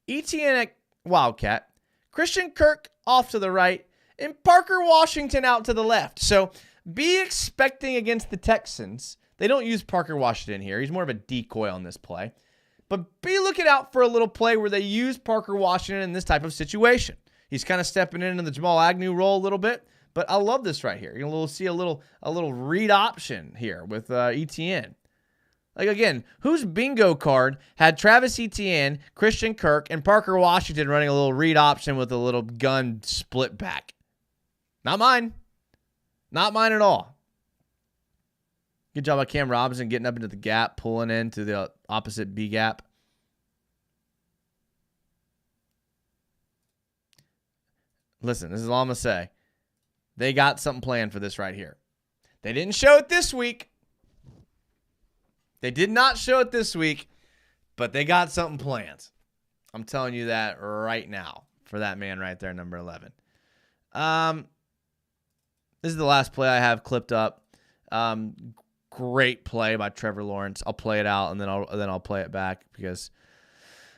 ETN at Wildcat, Christian Kirk off to the right, and Parker Washington out to the left. So be expecting against the Texans. They don't use Parker Washington here. He's more of a decoy on this play. But be looking out for a little play where they use Parker Washington in this type of situation. He's kind of stepping into the Jamal Agnew role a little bit. But I love this right here. You're going to see a little read option here with ETN. Like, again, whose bingo card had Travis Etienne, Christian Kirk, and Parker Washington running a little read option with a little gun split back? Not mine. Not mine at all. Good job by Cam Robinson getting up into the gap, pulling into the opposite B gap. Listen, this is all I'm going to say. They got something planned for this right here. They didn't show it this week. They did not show it this week, but they got something planned. I'm telling you that right now for that man right there, number 11. This is the last play I have clipped up. Great play by Trevor Lawrence. I'll play it out and then I'll play it back because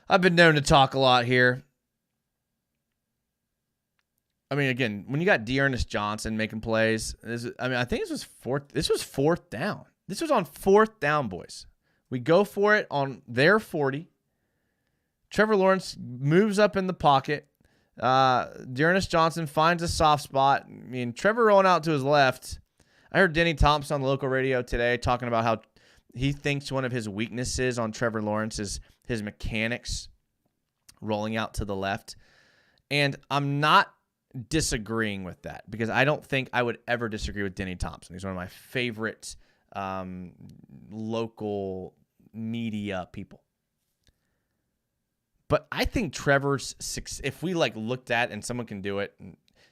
I've been known to talk a lot here. I mean, again, when you got D'Ernest Johnson making plays, I think this was fourth down. This was on fourth down, boys. We go for it on their 40. Trevor Lawrence moves up in the pocket. D'Ernest Johnson finds a soft spot. I mean, Trevor rolling out to his left. I heard Denny Thompson on the local radio today talking about how he thinks one of his weaknesses on Trevor Lawrence is his mechanics rolling out to the left. And I'm not disagreeing with that because I don't think I would ever disagree with Denny Thompson. He's one of my favorite local media people. But I think Trevor's, if we looked at and someone can do it,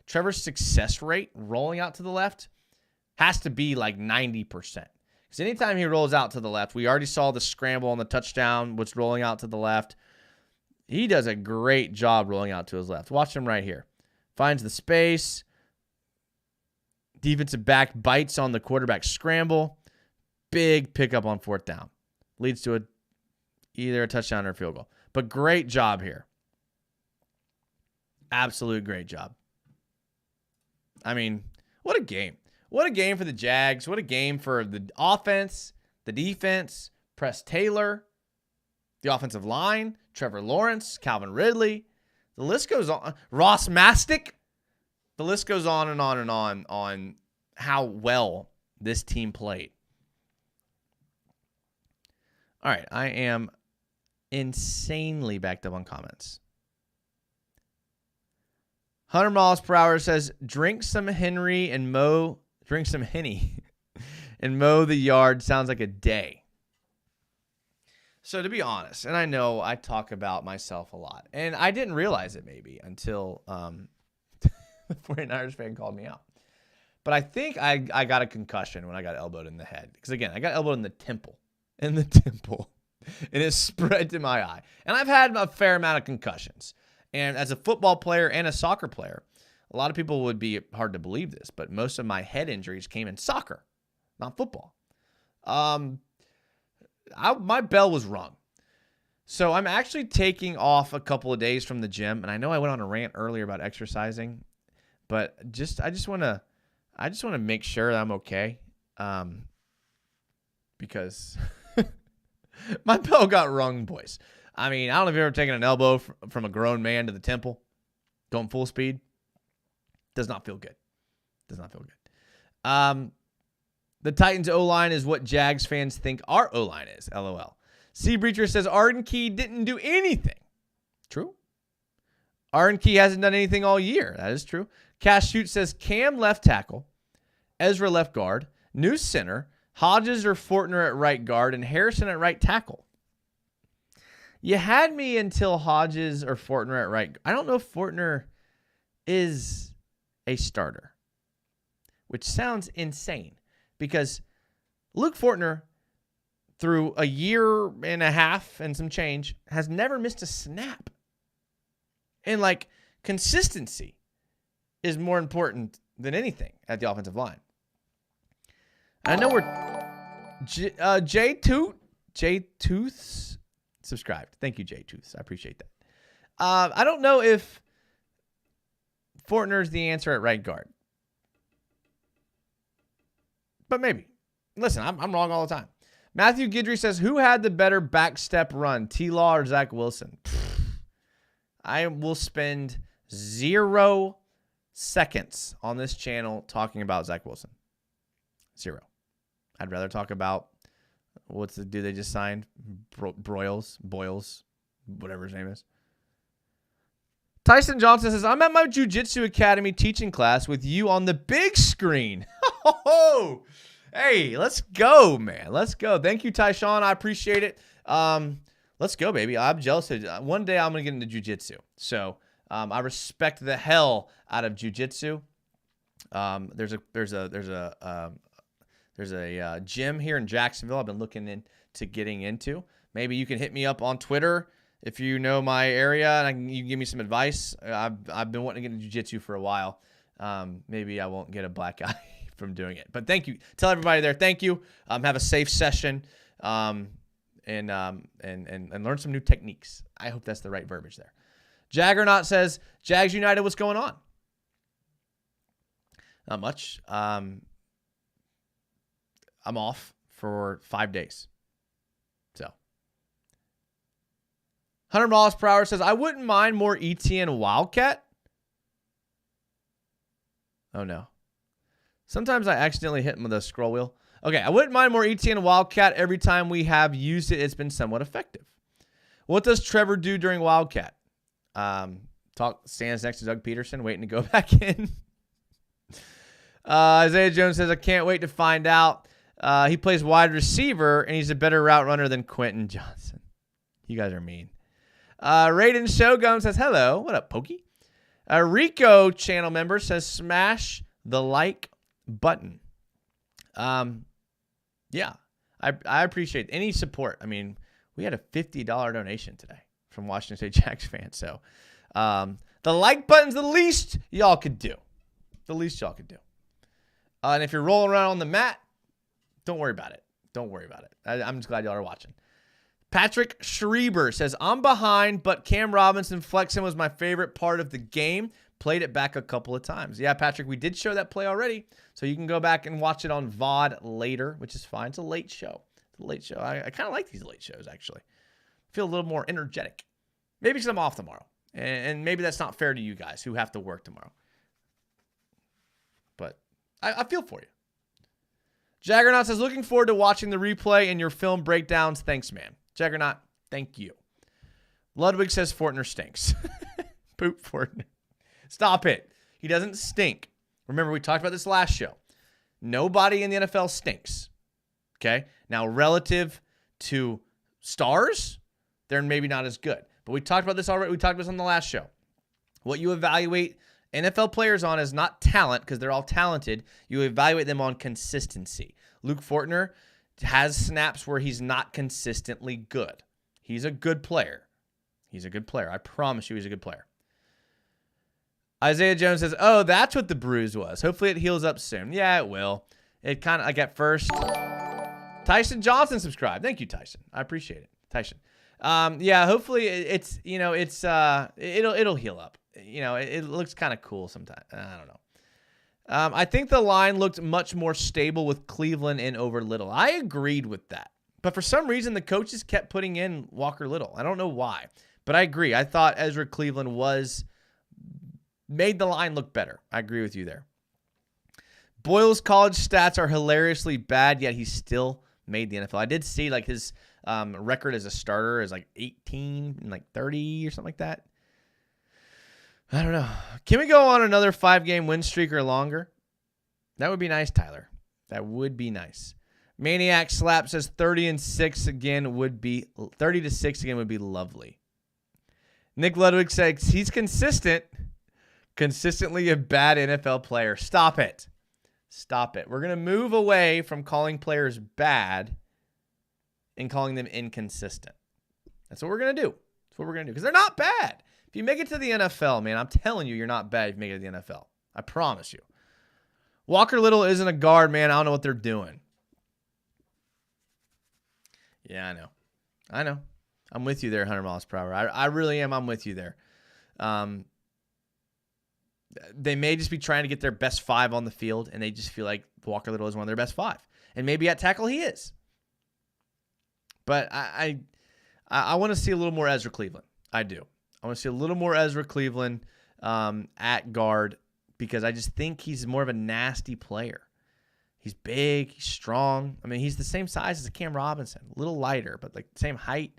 Trevor's success rate rolling out to the left has to be 90%. Because anytime he rolls out to the left, we already saw the scramble on the touchdown, what's rolling out to the left. He does a great job rolling out to his left. Watch him right here. Finds the space. Defensive back bites on the quarterback scramble. Big pickup on fourth down. Leads to either a touchdown or a field goal. But great job here. Absolute great job. I mean, what a game. What a game for the Jags. What a game for the offense, the defense, Press Taylor, the offensive line, Trevor Lawrence, Calvin Ridley. The list goes on. Ross Mastic. The list goes on and on and on how well this team played. All right, I am insanely backed up on comments. 100 miles per hour says, drink some Henny and mow the yard. Sounds like a day. So to be honest, and I know I talk about myself a lot, and I didn't realize it maybe until the 49ers fan called me out. But I think I got a concussion when I got elbowed in the head. Because again, I got elbowed in the temple. And it spread to my eye. And I've had a fair amount of concussions. And as a football player and a soccer player, a lot of people would be hard to believe this, but most of my head injuries came in soccer, not football. My bell was rung. So I'm actually taking off a couple of days from the gym. And I know I went on a rant earlier about exercising, but I just want to make sure that I'm okay. Because my bell got rung, boys. I mean, I don't know if you've ever taken an elbow from a grown man to the temple going full speed. Does not feel good. Does not feel good. The Titans O-line is what Jags fans think our O-line is. LOL. C. Breacher says Arden Key didn't do anything True. Arden Key hasn't done anything all year. That is true. Cash Shoot says Cam left tackle, Ezra left guard, new center, Hodges or Fortner at right guard, and Harrison at right tackle. You had me until Hodges or Fortner at right. I don't know if Fortner is a starter, which sounds insane because Luke Fortner, through a year and a half and some change, has never missed a snap. And, like, consistency is more important than anything at the offensive line. I know we're J Tooths subscribed. Thank you, J Tooths. I appreciate that. I don't know if Fortner's the answer at right guard, but maybe. Listen, I'm wrong all the time. Matthew Guidry says, who had the better backstep run, T-Law or Zach Wilson? I will spend 0 seconds on this channel talking about Zach Wilson. 0. I'd rather talk about what's the dude they just signed? Boyles, whatever his name is. Tyson Johnson says, I'm at my Jiu-Jitsu Academy teaching class with you on the big screen. Hey, let's go, man. Let's go. Thank you, Tyshawn. I appreciate it. Let's go, baby. I'm jealous. One day I'm going to get into jiu-jitsu. So I respect the hell out of jiu-jitsu. There's a gym here in Jacksonville I've been looking into getting into. Maybe you can hit me up on Twitter if you know my area and you can give me some advice. I've been wanting to get into jiu-jitsu for a while. Maybe I won't get a black eye from doing it. But thank you. Tell everybody there, thank you. Have a safe session. And learn some new techniques. I hope that's the right verbiage there. Jaggernaut says, Jags United, what's going on? Not much. I'm off for 5 days. So 100 miles per hour says, I wouldn't mind more ETN Wildcat. Oh, no. Sometimes I accidentally hit him with a scroll wheel. Okay, I wouldn't mind more ETN Wildcat. Every time we have used it, it's been somewhat effective. What does Trevor do during Wildcat? Stands next to Doug Peterson, waiting to go back in. Isaiah Jones says, I can't wait to find out. He plays wide receiver, and he's a better route runner than Quentin Johnson. You guys are mean. Raiden Shogun says, hello. What up, Pokey? Rico channel member says, smash the like button. Yeah, I appreciate any support. I mean, we had a $50 donation today from Washington State Jags fans. So the like button's the least y'all could do. The least y'all could do. And if you're rolling around on the mat, don't worry about it. Don't worry about it. I'm just glad y'all are watching. Patrick Schreiber says, I'm behind, but Cam Robinson flexing was my favorite part of the game. Played it back a couple of times. Yeah, Patrick, we did show that play already. So you can go back and watch it on VOD later, which is fine. It's a late show. It's a late show. I kind of like these late shows, actually. I feel a little more energetic. Maybe because I'm off tomorrow. And maybe that's not fair to you guys who have to work tomorrow. But I feel for you. Jaggernaut says, looking forward to watching the replay and your film breakdowns. Thanks, man. Jaggernaut, thank you. Ludwig says Fortner stinks. Poop Fortner. Stop it. He doesn't stink. Remember, we talked about this last show. Nobody in the NFL stinks. Okay? Now, relative to stars, they're maybe not as good. But we talked about this already. We talked about this on the last show. What you evaluate NFL players on is not talent, because they're all talented. You evaluate them on consistency. Luke Fortner has snaps where he's not consistently good. He's a good player. He's a good player. I promise you he's a good player. Isaiah Jones says, oh, that's what the bruise was. Hopefully it heals up soon. Yeah, it will. It kind of, like at first. Tyson Johnson subscribed. Thank you, Tyson. I appreciate it. Tyson. Yeah, hopefully it's, it'll heal up. It looks kind of cool sometimes. I don't know. I think the line looked much more stable with Cleveland in over Little. I agreed with that. But for some reason, the coaches kept putting in Walker Little. I don't know why. But I agree. I thought Ezra Cleveland made the line look better. I agree with you there. Boyle's college stats are hilariously bad, yet he still made the NFL. I did see like his record as a starter is like 18 and like 30 or something like that. I don't know. Can we go on another 5-game win streak or longer? That would be nice, Tyler. That would be nice. Maniac Slap says 30-6 again would be 30-6 again would be lovely. Nick Ludwig says he's consistently a bad NFL player. Stop it. Stop it. We're going to move away from calling players bad and calling them inconsistent. That's what we're going to do. That's what we're going to do because they're not bad. If you make it to the NFL, man, I'm telling you, you're not bad if you make it to the NFL. I promise you. Walker Little isn't a guard, man. I don't know what they're doing. Yeah, I know. I'm with you there, 100 miles per hour. I really am. I'm with you there. They may just be trying to get their best 5 on the field, and they just feel like Walker Little is one of their best 5. And maybe at tackle he is. But I want to see a little more Ezra Cleveland. I do. I want to see a little more Ezra Cleveland at guard because I just think he's more of a nasty player. He's big. He's strong. I mean, he's the same size as a Cam Robinson. A little lighter, but like same height.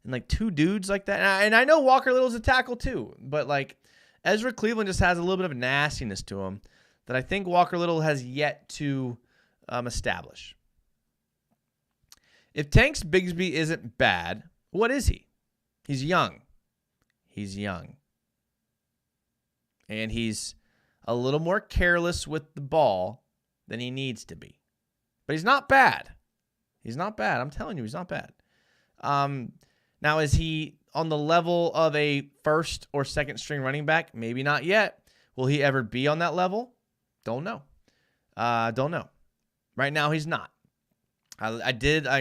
And like 2 dudes like that. And I know Walker Little's a tackle too. But like Ezra Cleveland just has a little bit of nastiness to him that I think Walker Little has yet to establish. If Tanks Bigsby isn't bad, what is he? He's young. He's young. And he's a little more careless with the ball than he needs to be. But he's not bad. He's not bad. I'm telling you, he's not bad. Now, is he on the level of a first or second string running back? Maybe not yet. Will he ever be on that level? Don't know. Don't know. Right now, he's not. I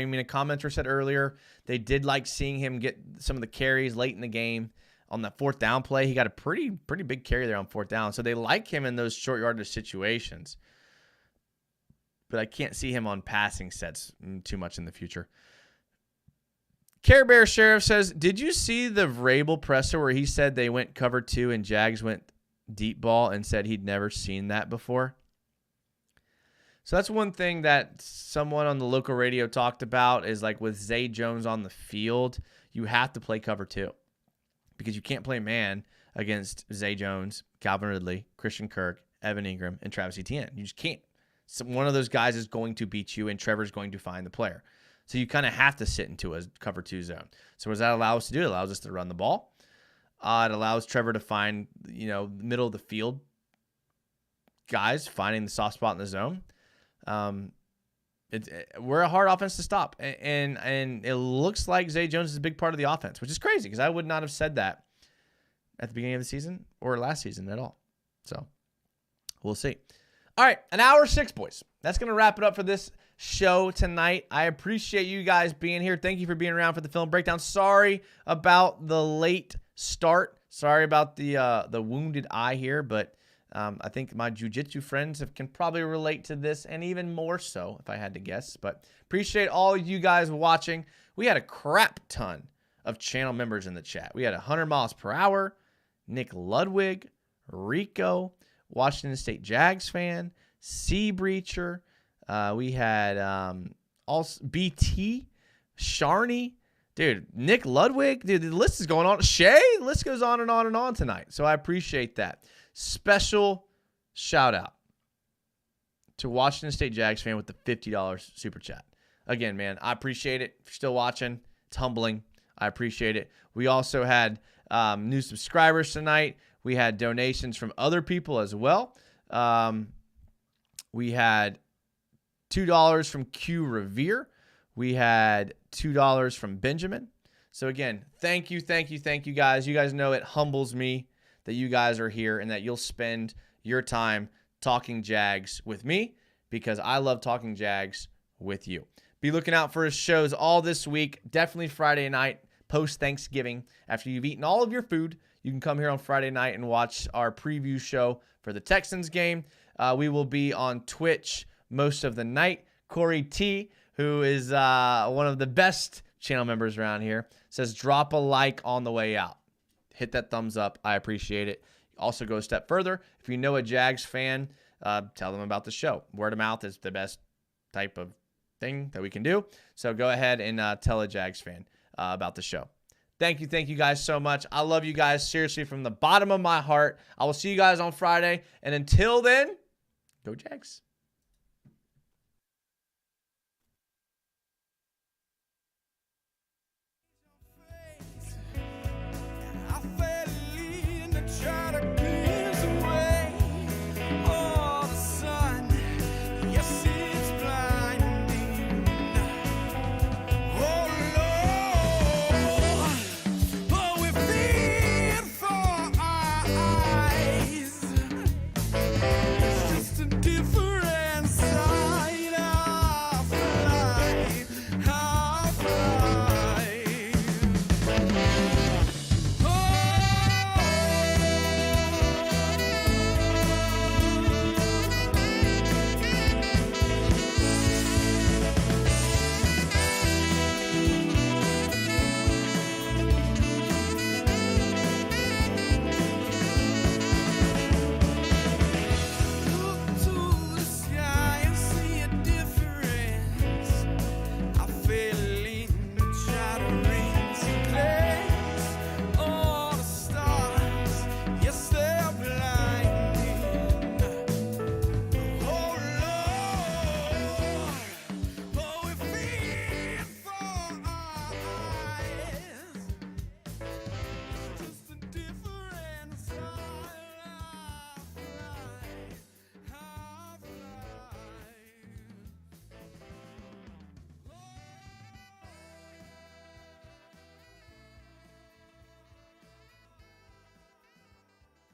mean, a commenter said earlier they did like seeing him get some of the carries late in the game. On that 4th down play, he got a pretty big carry there on 4th down. So they like him in those short yardage situations. But I can't see him on passing sets too much in the future. Care Bear Sheriff says, did you see the Vrabel presser where he said they went cover 2 and Jags went deep ball and said he'd never seen that before? So that's one thing that someone on the local radio talked about is like with Zay Jones on the field, you have to play cover 2 because you can't play man against Zay Jones, Calvin Ridley, Christian Kirk, Evan Ingram, and Travis Etienne. You just can't. So one of those guys is going to beat you, and Trevor's going to find the player. So you kind of have to sit into a cover 2 zone. So what does that allow us to do? It allows us to run the ball. It allows Trevor to find, the middle of the field guys, finding the soft spot in the zone. We're a hard offense to stop, and it looks like Zay Jones is a big part of the offense, which is crazy because I would not have said that at the beginning of the season or last season at all. So we'll see. All right, an hour 6, boys. That's going to wrap it up for this show tonight. I appreciate you guys being here. Thank you for being around for the film breakdown. Sorry about the late start. Sorry about the wounded eye here, but I think my jiu-jitsu friends can probably relate to this, and even more so if I had to guess. But appreciate all you guys watching. We had a crap ton of channel members in the chat. We had 100 miles per hour, Nick Ludwig, Rico, Washington State Jags fan, Sea Breacher. We had also BT, Sharney, dude, Nick Ludwig. Dude, the list is going on. Shay, the list goes on and on and on tonight. So I appreciate that. Special shout out to Washington State Jags fan with the $50 super chat. Again, man, I appreciate it. If you're still watching, it's humbling. I appreciate it. We also had new subscribers tonight. We had donations from other people as well. We had $2 from Q Revere. We had $2 from Benjamin. So again, thank you guys. You guys know it humbles me that you guys are here and that you'll spend your time talking Jags with me because I love talking Jags with you. Be looking out for his shows all this week. Definitely Friday night, post-Thanksgiving. After you've eaten all of your food, you can come here on Friday night and watch our preview show for the Texans game. We will be on Twitch most of the night. Corey T, who is one of the best channel members around here, says drop a like on the way out. Hit that thumbs up. I appreciate it. Also go a step further. If you know a Jags fan, tell them about the show. Word of mouth is the best type of thing that we can do. So go ahead and tell a Jags fan about the show. Thank you guys so much. I love you guys seriously from the bottom of my heart. I will see you guys on Friday. And until then, go Jags.